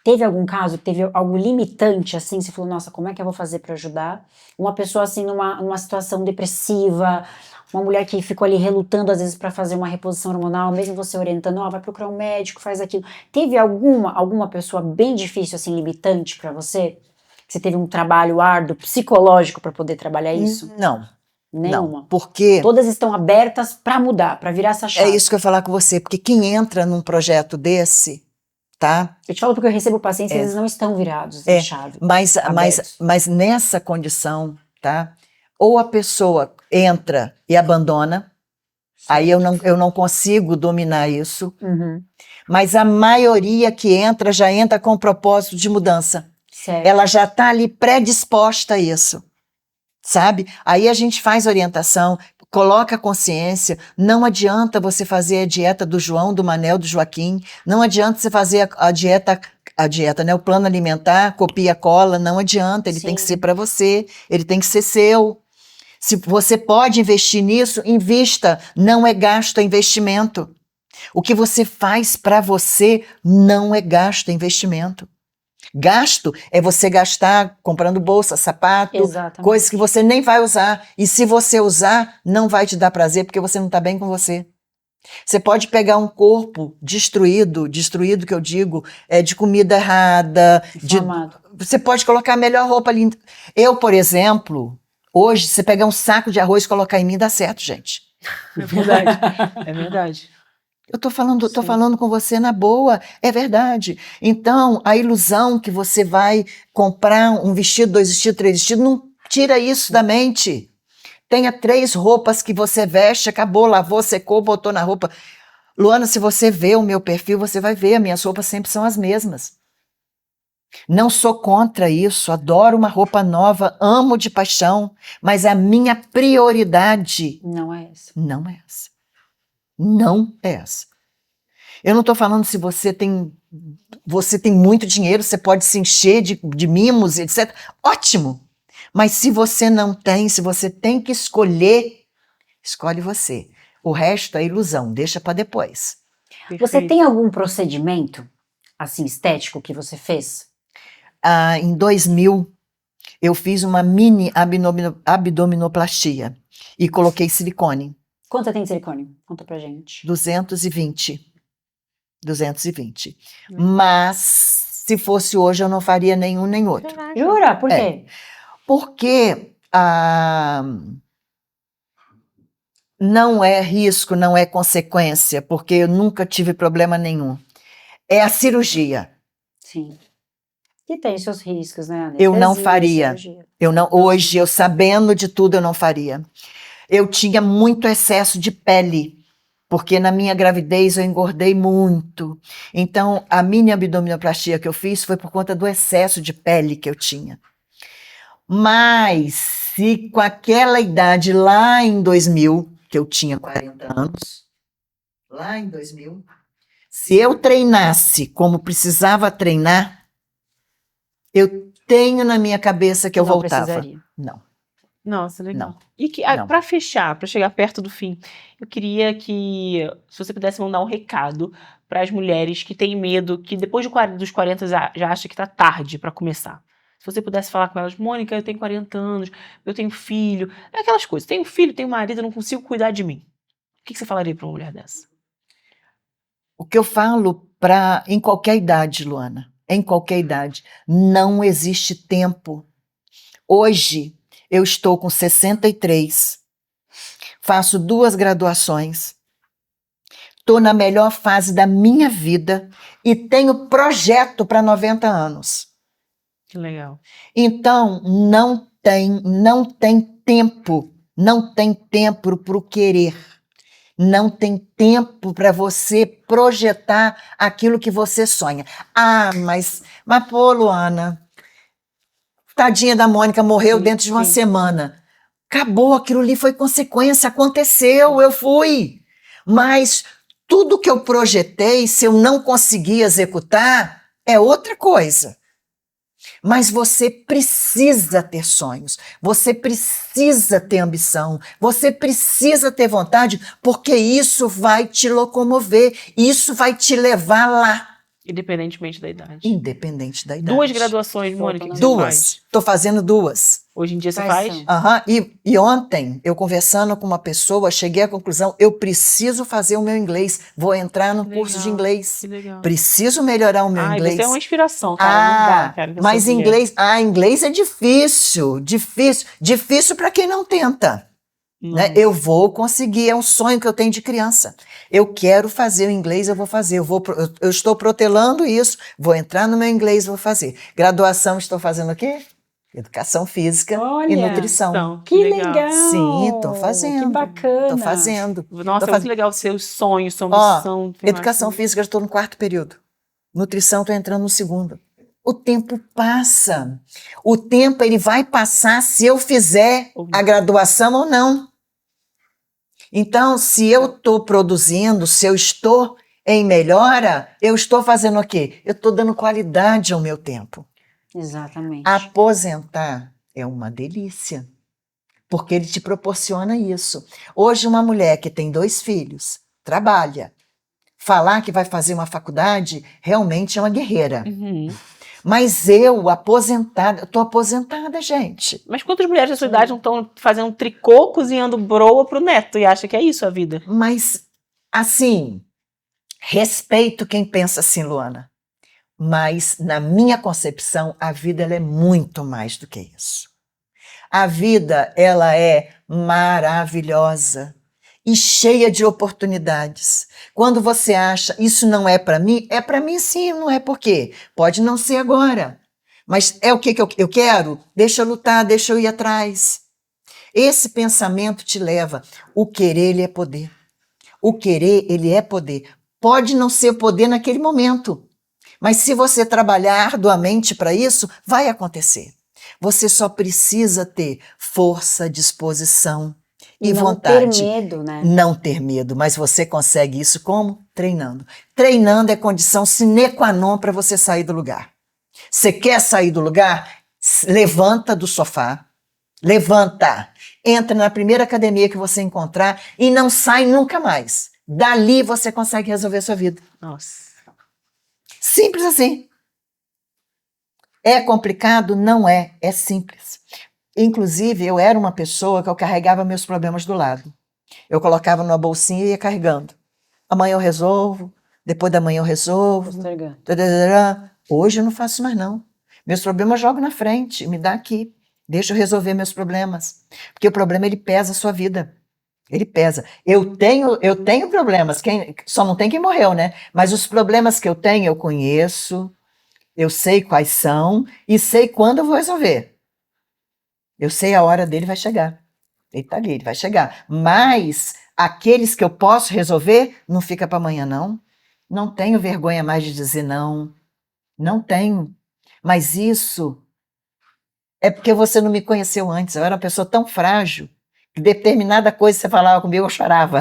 Teve algum caso, teve algo limitante assim, você falou, nossa, como é que eu vou fazer para ajudar? Uma pessoa assim numa situação depressiva, uma mulher que ficou ali relutando às vezes para fazer uma reposição hormonal, mesmo você orientando, ó, vai procurar um médico, faz aquilo. Teve alguma pessoa bem difícil assim, limitante para você? Você teve um trabalho árduo psicológico para poder trabalhar isso? Não, Nenhuma. não. Porque Todas estão abertas para mudar, para virar essa é chave. isso que eu ia falar com você. Porque quem entra num projeto desse, tá? Eu te falo porque eu recebo pacientes que eles não estão virados na chave. Mas nessa condição, tá? Ou a pessoa entra e abandona, aí eu não consigo dominar isso, Uhum. mas a maioria que entra já entra com o propósito de mudança. Certo. Ela já está ali predisposta a isso, sabe? Aí a gente faz orientação, coloca a consciência, não adianta você fazer a dieta do João, do Manel, do Joaquim, não adianta você fazer a dieta, né? O plano alimentar, copia, cola, não adianta, ele tem que Sim. ser para você, ele tem que ser seu. Se você pode investir nisso, invista, não é gasto, é investimento. O que você faz para você não é gasto, é investimento. Gasto é você gastar comprando bolsa, sapato, Exatamente. coisas que você nem vai usar. E se você usar, não vai te dar prazer porque você não está bem com você. Você pode pegar um corpo destruído que eu digo, de comida errada. Inflamado. Você pode colocar a melhor roupa ali. Eu, por exemplo, hoje, você pegar um saco de arroz e colocar em mim, dá certo, gente. É verdade. É verdade. Eu tô falando Sim. com você na boa, é verdade. Então, a ilusão que você vai comprar um vestido, 2 vestidos, 3 vestidos, não tira isso da mente. Tenha 3 roupas que você veste, acabou, lavou, secou, botou na roupa. Luana, se você vê o meu perfil, você vai ver, as minhas roupas sempre são as mesmas. Não sou contra isso, adoro uma roupa nova, amo de paixão, mas a minha prioridade Não é essa. não é essa. Não é essa. Eu não estou falando se você tem muito dinheiro, você pode se encher de mimos, etc. Ótimo! Mas se você não tem, se você tem que escolher, escolhe você. O resto é ilusão, deixa para depois. Você Perfeito. tem algum procedimento, assim, estético que você fez? Em 2000, eu fiz uma mini abdominoplastia e coloquei silicone. Quanto você tem de silicone? Conta pra gente. 220. Mas, se fosse hoje, eu não faria nenhum nem outro. Jura? Por quê? Porque não é risco, não é consequência, porque eu nunca tive problema nenhum. É a cirurgia. Sim. E tem seus riscos, né? Eu não Anestesia, faria. cirurgia. Hoje, eu sabendo de tudo, eu não faria. Eu tinha muito excesso de pele, porque na minha gravidez eu engordei muito. Então, a mini abdominoplastia que eu fiz foi por conta do excesso de pele que eu tinha. Mas se com aquela idade lá em 2000, que eu tinha 40 anos, lá em 2000, se eu treinasse como precisava treinar, eu tenho na minha cabeça que eu Não voltava. precisaria. Não, Nossa, legal. não. E que, Não. para fechar, para chegar perto do fim, eu queria que, se você pudesse mandar um recado para as mulheres que têm medo, que depois dos 40 já acha que tá tarde para começar. Se você pudesse falar com elas, Mônica, eu tenho 40 anos, eu tenho filho, é aquelas coisas, tenho filho, tenho marido, eu não consigo cuidar de mim. O que você falaria para uma mulher dessa? O que eu falo em qualquer idade, Luana, em qualquer idade, não existe tempo. Hoje eu estou com 63, faço 2 graduações, estou na melhor fase da minha vida e tenho projeto para 90 anos. Que legal. Então, não tem tempo, não tem tempo para o querer. Não tem tempo para você projetar aquilo que você sonha. Ah, mas pô, Luana, tadinha da Mônica, morreu Sim, dentro de uma sim. semana. Acabou, aquilo ali foi consequência, aconteceu, eu fui. Mas tudo que eu projetei, se eu não conseguir executar, é outra coisa. Mas você precisa ter sonhos, você precisa ter ambição, você precisa ter vontade, porque isso vai te locomover, isso vai te levar lá. Independentemente da idade. Independente da idade. 2 graduações, Mônica, que você 2. faz? Estou fazendo 2. Hoje em dia você Quais faz? são? Aham. E ontem, eu conversando com uma pessoa, cheguei à conclusão, eu preciso fazer o meu inglês, vou entrar no Que curso de legal, inglês. Que legal. Preciso melhorar o meu Ai, inglês. você é uma inspiração, cara. Não dá, cara. que eu Mas sou mulher. inglês é difícil para quem não tenta. Né? Não. Eu vou conseguir, é um sonho que eu tenho de criança. Eu quero fazer o inglês, eu vou fazer. Eu estou protelando isso, vou entrar no meu inglês, vou fazer. Graduação, estou fazendo o quê? Educação física e Olha, nutrição. Então, Que legal! Sim, estou fazendo. Que bacana! Estou fazendo. Nossa, Tô é muito legal os seus sonhos, sua Ó, ambição. educação física, eu estou no 4º período. Nutrição, estou entrando no 2º. O tempo passa. O tempo ele vai passar se eu fizer a graduação ou não. Então, se eu estou produzindo, se eu estou em melhora, eu estou fazendo o quê? Eu estou dando qualidade ao meu tempo. Exatamente. Aposentar é uma delícia, porque ele te proporciona isso. Hoje, uma mulher que tem 2 filhos, trabalha, falar que vai fazer uma faculdade, realmente é uma guerreira. Uhum. Mas eu estou aposentada, gente. Mas quantas mulheres da sua idade não estão fazendo tricô, cozinhando broa pro neto e acha que é isso a vida? Mas, assim, respeito quem pensa assim, Luana. Mas, na minha concepção, a vida ela é muito mais do que isso. A vida, ela é maravilhosa e cheia de oportunidades. Quando você acha, isso não é para mim sim, não é por quê? Pode não ser agora. Mas é o que eu quero? Deixa eu lutar, deixa eu ir atrás. Esse pensamento te leva. O querer, ele é poder. O querer, ele é poder. Pode não ser poder naquele momento, mas se você trabalhar arduamente para isso, vai acontecer. Você só precisa ter força, disposição e vontade. Não ter medo, né? Não ter medo, mas você consegue isso como? Treinando. Treinando é condição sine qua non para você sair do lugar. Você quer sair do lugar? Levanta do sofá. Levanta. Entra na primeira academia que você encontrar e não sai nunca mais. Dali você consegue resolver sua vida. Nossa. Simples assim. É complicado? Não é. É simples. Inclusive, eu era uma pessoa que eu carregava meus problemas do lado. Eu colocava numa bolsinha e ia carregando. Amanhã eu resolvo, depois da manhã eu resolvo. Postergando. Hoje eu não faço mais não. Meus problemas eu jogo na frente, me dá aqui. Deixa eu resolver meus problemas. Porque o problema, ele pesa a sua vida. Ele pesa. Eu tenho problemas, só não tem quem morreu, né? Mas os problemas que eu tenho, eu conheço, eu sei quais são e sei quando eu vou resolver. Eu sei a hora dele vai chegar. Ele tá ali, ele vai chegar. Mas aqueles que eu posso resolver, não fica para amanhã, não. Não tenho vergonha mais de dizer não. Não tenho. Mas isso É porque você não me conheceu antes. Eu era uma pessoa tão frágil que determinada coisa que você falava comigo, eu chorava.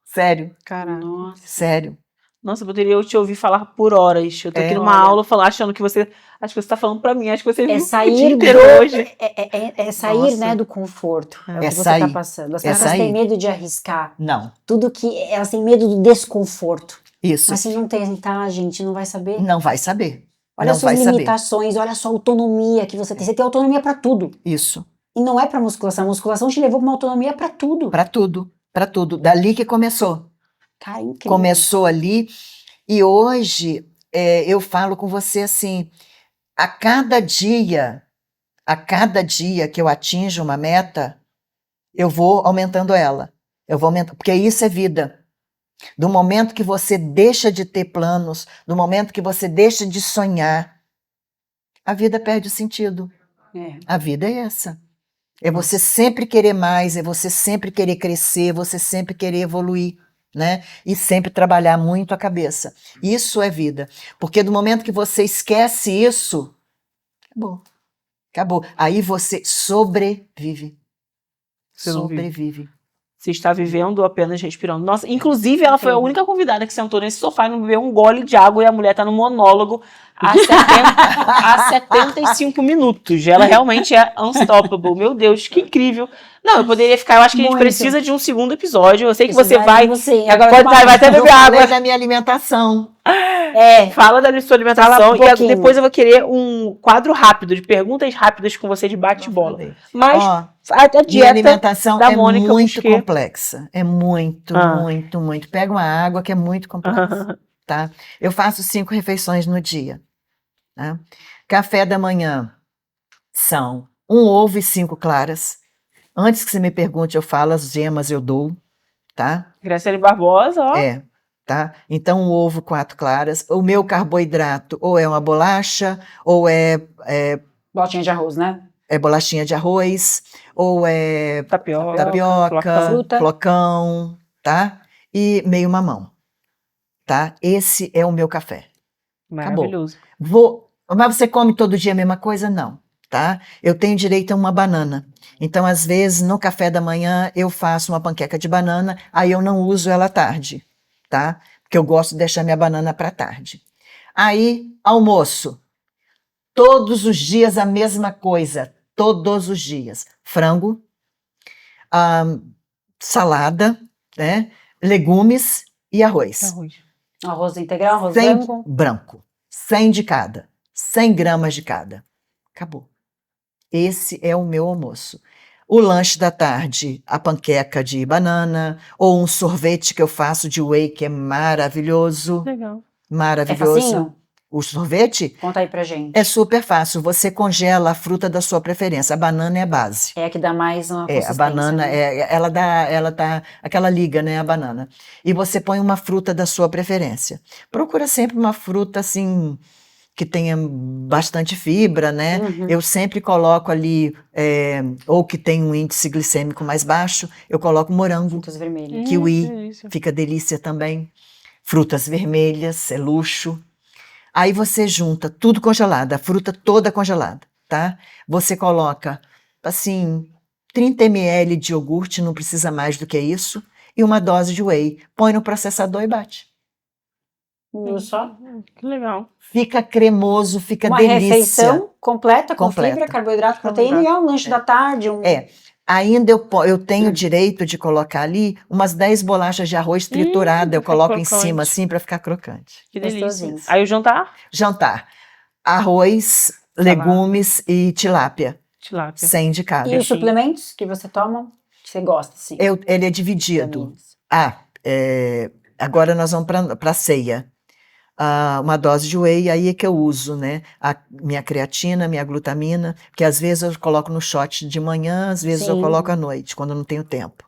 Sério, Caraca. Nossa. sério. Nossa, eu poderia te ouvir falar por horas. Eu tô aqui numa Olha. aula achando que você. Acho que você tá falando pra mim. Acho que você viu o sair dia inteiro hoje. É sair, Nossa. né, do conforto. É o É que você sair. tá passando. As É pessoas sair. têm medo de arriscar. Não, Tudo que elas têm medo do desconforto. isso. Mas se não tentar, gente, não vai saber. Não vai saber. Olha Não as suas vai saber. limitações, olha a sua autonomia que você tem. Você tem autonomia pra tudo. Isso. E não é pra musculação. A musculação te levou pra uma autonomia pra tudo. Para tudo. Para tudo. Dali que começou. Cara, incrível. Começou ali. E hoje eu falo com você assim, a cada dia que eu atinjo uma meta, eu vou aumentando ela. Eu vou aumentando, porque isso é vida. Do momento que você deixa de ter planos, do momento que você deixa de sonhar, a vida perde o sentido. É. A vida é essa. É você sempre querer mais, é você sempre querer crescer, você sempre querer evoluir, né? E sempre trabalhar muito a cabeça. Isso é vida. Porque do momento que você esquece isso, acabou. Acabou. Aí você sobrevive. Você não vive. Sobrevive. Você está vivendo apenas respirando. Nossa, inclusive ela foi a única convidada que sentou nesse sofá e não bebeu um gole de água e a mulher tá no monólogo há 75 minutos. Ela realmente é unstoppable. Meu Deus, que incrível. Não, eu poderia ficar, eu acho que a gente Muito. precisa de um segundo episódio. Eu sei que você vai. Agora Vai até beber água. Falei da minha alimentação. Fala da sua alimentação Fala um e pouquinho. depois eu vou querer um quadro rápido, de perguntas rápidas com você de bate-bola. Mas Ó, a minha dieta alimentação da é Mônica muito Busquet. complexa. É muito, muito. Pega uma água que é muito complexa. Tá? Eu faço 5 refeições no dia. Tá? Café da manhã são 1 ovo e 5 claras. Antes que você me pergunte, eu falo, as gemas eu dou. Tá? Graciele Barbosa, ó. Tá? Então, 1 ovo, 4 claras. O meu carboidrato ou é uma bolacha, ou é Botinha de arroz, né? bolachinha de arroz, ou é Tapioca, fruta. flocão, tá? E meio mamão, tá? Esse é o meu café. Maravilhoso. Mas você come todo dia a mesma coisa? Não, tá? Eu tenho direito a uma banana. Então, às vezes, no café da manhã, eu faço uma panqueca de banana, aí eu não uso ela à tarde, tá? Porque eu gosto de deixar minha banana para tarde. Aí, almoço. Todos os dias a mesma coisa. Todos os dias. Frango, salada, né? Legumes e arroz. Arroz integral, arroz 100 branco. branco. 100 de cada. 100 gramas de cada. Acabou. Esse é o meu almoço. O lanche da tarde, a panqueca de banana, ou um sorvete que eu faço de whey, que é maravilhoso. Legal. Maravilhoso. É facinho? O sorvete Conta aí pra gente. é super fácil. Você congela a fruta da sua preferência. A banana é a base. É a que dá mais uma A consistência. banana, né? ela dá aquela liga, né, a banana. E você põe uma fruta da sua preferência. Procura sempre uma fruta, assim, que tenha bastante fibra, né? Uhum. Eu sempre coloco ali, ou que tem um índice glicêmico mais baixo, eu coloco morango, Frutas vermelhas. kiwi, fica delícia também. Frutas vermelhas, é luxo. Aí você junta tudo congelado, a fruta toda congelada, tá? Você coloca, assim, 30 ml de iogurte, não precisa mais do que isso, e uma dose de whey. Põe no processador e bate. Viu só? Que legal. Fica cremoso, fica Uma delícia. refeição completa com Completa. fibra, carboidrato, proteína e um lanche da tarde. Ainda eu tenho direito de colocar ali umas 10 bolachas de arroz triturada, eu coloco em crocante. cima assim para ficar crocante. Que delícia. Gostosinho. Aí o jantar? Jantar, arroz, legumes e tilápia, Tilápia. 100 de cada. E os suplementos que você toma, que você gosta, assim? Ele é dividido. Agora nós vamos para a ceia. Uma dose de whey, aí é que eu uso, né? A minha creatina, minha glutamina, porque às vezes eu coloco no shot de manhã, às vezes eu Sim. coloco à noite, quando eu não tenho tempo.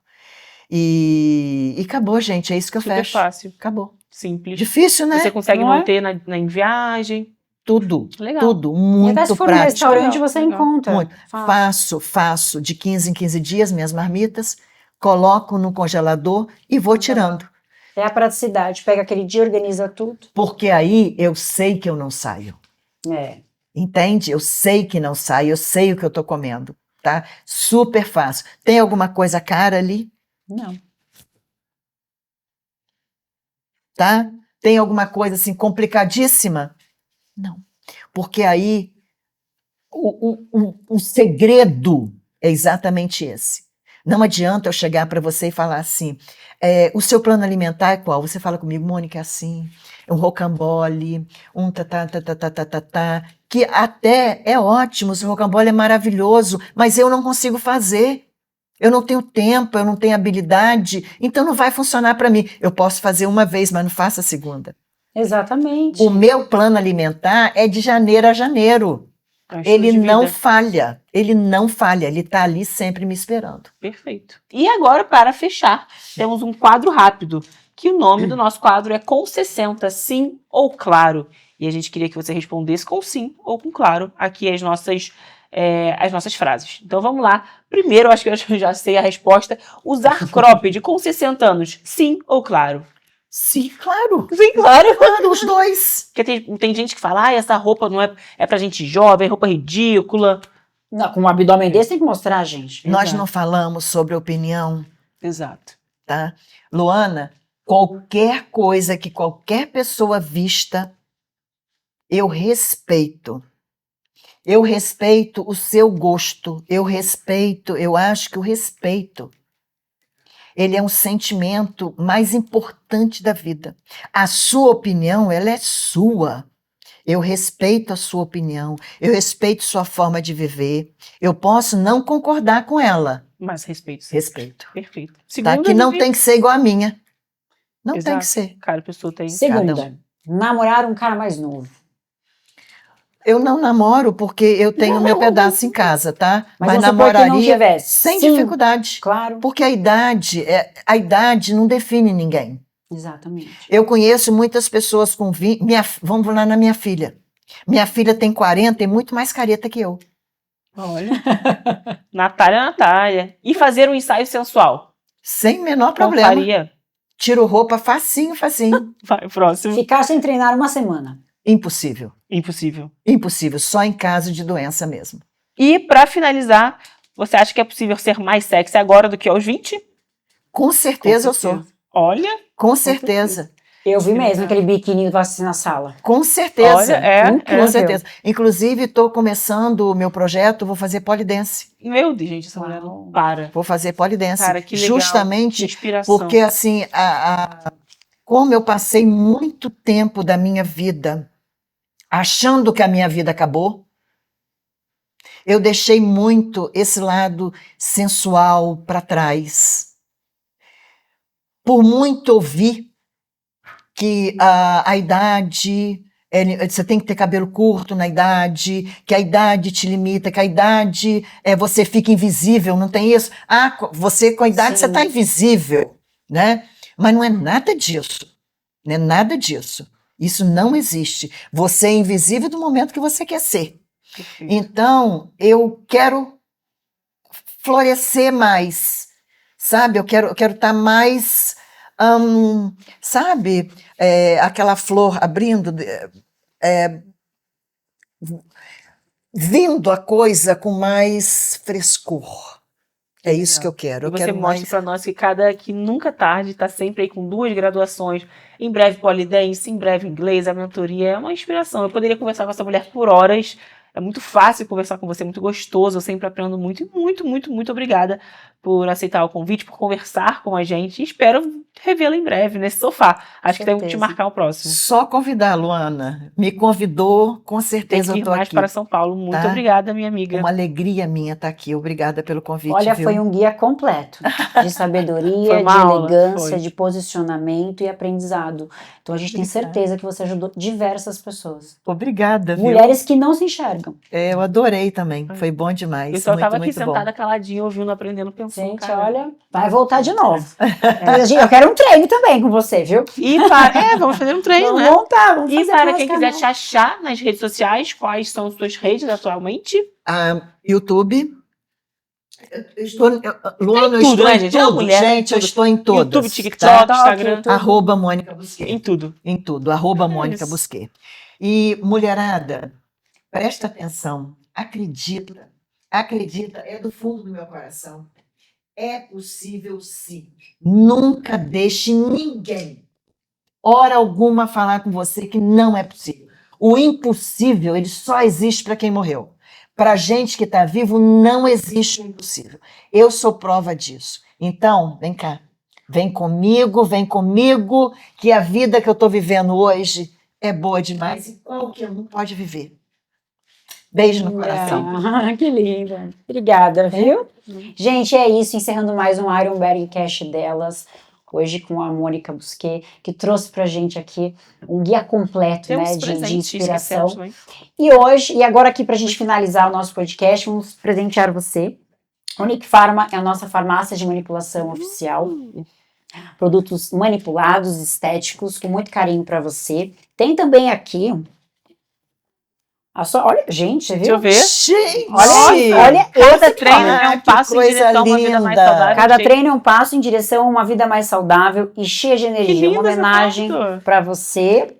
E acabou, gente, é isso que eu Super fecho. fácil. Acabou. Simples. Difícil, né? Você consegue Não é? manter em viagem. Tudo, Legal. tudo, E muito até se for no prático. restaurante, Legal, você legal. encontra. Muito. Faço de 15 em 15 dias minhas marmitas, coloco no congelador e vou tirando. É a praticidade. Pega aquele dia, organiza tudo. Porque aí eu sei que eu não saio. Entende? Eu sei que não sai, eu sei o que eu tô comendo, tá? Super fácil. Tem alguma coisa cara ali, Não. tá? Tem alguma coisa assim complicadíssima? Não. Porque aí o segredo é exatamente esse. Não adianta eu chegar para você e falar assim, o seu plano alimentar é qual? Você fala comigo, Mônica, é assim, um rocambole, um tá, que até é ótimo, o rocambole é maravilhoso, mas eu não consigo fazer. Eu não tenho tempo, eu não tenho habilidade, então não vai funcionar para mim. Eu posso fazer uma vez, mas não faço a segunda. Exatamente. O meu plano alimentar é de janeiro a janeiro. É um estilo Ele de não vida. falha, ele está ali sempre me esperando. Perfeito. E agora, para fechar, temos um quadro rápido, que o nome do nosso quadro é Com 60, sim ou claro. E a gente queria que você respondesse com sim ou com claro aqui as nossas frases. Então vamos lá. Primeiro, eu acho que eu já sei a resposta. Usar cropped com 60 anos, sim ou claro? Sim, claro. Sim, claro. Claro, os dois. Porque tem gente que fala, essa roupa não é pra gente jovem, roupa ridícula. Não, com um abdômen desse tem que mostrar, gente. Nós Exato. não falamos sobre opinião, Exato. tá? Luana, qualquer coisa que qualquer pessoa vista, eu respeito. Eu respeito o seu gosto, eu acho que o respeito, ele é um sentimento mais importante da vida. A sua opinião, ela é sua. Eu respeito a sua opinião, eu respeito sua forma de viver. Eu posso não concordar com ela. Mas respeito. Sim. Respeito. Perfeito. Tá? Segunda, Que não Vivi. tem que ser igual a minha. Não tem Exato. que ser. Cada pessoa tem. Segunda, namorar um cara mais novo. Eu não namoro porque eu tenho meu pedaço em casa, tá? Mas vamos supor que não tivesse. sem Sim, dificuldade. claro. Porque a idade não define ninguém. Exatamente. Eu conheço muitas pessoas com 20. Vamos lá na minha filha. Minha filha tem 40 e muito mais careta que eu. Olha. Natália. E fazer um ensaio sensual? Sem menor Não problema. faria? Tiro roupa facinho, facinho. Vai, próximo. Ficar sem treinar uma semana. Impossível. Impossível. Impossível. Só em caso de doença mesmo. E, pra finalizar, você acha que é possível ser mais sexy agora do que aos 20? Com certeza eu sou. Olha. Com certeza. Eu vi mesmo aquele biquíni na sala. Com certeza. Olha, Com certeza. Inclusive, estou começando o meu projeto, vou fazer polidense. Meu Deus, gente, essa mulher não para. Vou fazer polidense. Cara, que legal. Justamente Inspiração. porque, assim, como eu passei muito tempo da minha vida achando que a minha vida acabou, eu deixei muito esse lado sensual para trás. Por muito ouvir que a idade, você tem que ter cabelo curto na idade, que a idade te limita, que a idade você fica invisível, não tem isso? Você com a idade Sim. você está invisível, né? Mas não é nada disso, não é nada disso. Isso não existe. Você é invisível do momento que você quer ser. Perfeito. Então, eu quero florescer mais, sabe? Eu quero estar mais, sabe? Aquela flor abrindo, vindo a coisa com mais frescor. É isso que eu quero. E Eu você quero mostra mais. pra nós que nunca é tarde, tá sempre aí com 2 graduações, em breve polidense, em breve inglês, a mentoria é uma inspiração. Eu poderia conversar com essa mulher por horas. É muito fácil conversar com você, é muito gostoso, eu sempre aprendo muito e muito, muito, muito obrigada por aceitar o convite, por conversar com a gente. E espero revê-la em breve nesse sofá. Acho que temos que te marcar o próximo. Só convidar, Luana. Me convidou, com Tem certeza que eu ir tô mais aqui. para São Paulo. Muito tá? obrigada, minha amiga. Uma alegria minha estar aqui. Obrigada pelo convite. Olha, viu? foi um guia completo de sabedoria, Foi de uma aula, elegância, foi. de posicionamento e aprendizado. Então a gente tem certeza que você ajudou diversas pessoas. Obrigada, viu? Mulheres que não se enxergam. Eu adorei também. Foi bom demais. Eu só muito, tava aqui muito bom. sentada caladinha, ouvindo, aprendendo, pensando. Gente, cara. olha, vai voltar de novo. Eu quero um treino também com você, viu? E vamos fazer um treino, Vamos né? montar, vamos E fazer para nosso quem canal. quiser te achar nas redes sociais, quais são as suas redes atualmente? YouTube. Luana, eu tudo, estou né, em gente? É uma tudo. mulher, gente, eu tudo. estou em todas. YouTube, TikTok, tá? Instagram. Arroba Mônica Busquet. Em tudo. Em tudo. Arroba Mônica isso. Busquet. E, mulherada, presta atenção, acredita, é do fundo do meu coração. É possível sim. Nunca deixe ninguém, hora alguma, falar com você que não é possível. O impossível, ele só existe para quem morreu. Para gente que está vivo, não existe o impossível. Eu sou prova disso. Então, vem cá. Vem comigo, que a vida que eu estou vivendo hoje é boa demais e qualquer um pode viver. Beijo no coração. Que linda. Obrigada, viu? Gente, é isso. Encerrando mais um Ironberg Cash delas. Hoje com a Mônica Busquet, que trouxe pra gente aqui um guia completo, né, de inspiração. E agora aqui pra gente finalizar o nosso podcast, vamos presentear você. Unique Pharma é a nossa farmácia de manipulação oficial. Produtos manipulados, estéticos, com muito carinho pra você. Tem também aqui... olha, gente, viu? Deixa eu ver. Gente! Olha cada treino é um passo em coisa direção a uma vida mais linda. saudável. Cada treino é um passo em direção a uma vida mais saudável e cheia de energia. Uma homenagem para você,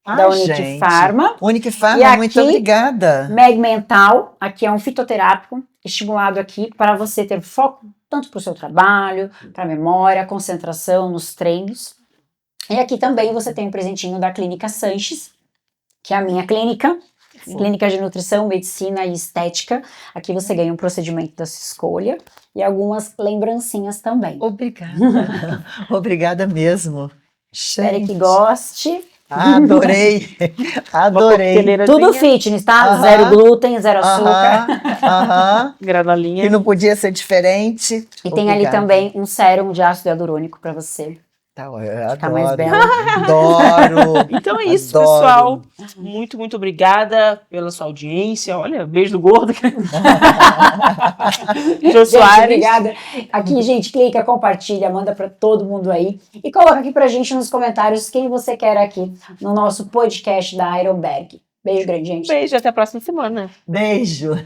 da Unique gente. Pharma. Unique E Pharma, aqui, muito obrigada. Meg Mental, aqui é um fitoterápico estimulado aqui para você ter foco tanto para o seu trabalho, para a memória, concentração nos treinos. E aqui também você tem um presentinho da Clínica Sanches, que é a minha clínica. Clínica de Nutrição, Medicina e Estética. Aqui você ganha um procedimento da sua escolha e algumas lembrancinhas também. Obrigada. Obrigada mesmo. Espero que goste. Adorei. Adorei. Tudo fitness, tá? Zero glúten, zero açúcar. Granolinha. E não podia ser diferente. E tem ali também um sérum de ácido hialurônico para você. Eu Ficar mais bela. Adoro. Então é isso, Adoro. pessoal. Muito, muito obrigada pela sua audiência. Olha, beijo do gordo. Jô Soares. Obrigada. Aqui, gente, clica, compartilha, manda para todo mundo aí. E coloca aqui pra gente nos comentários quem você quer aqui no nosso podcast da Ironberg. Beijo grande, gente. Beijo, até a próxima semana. Beijo.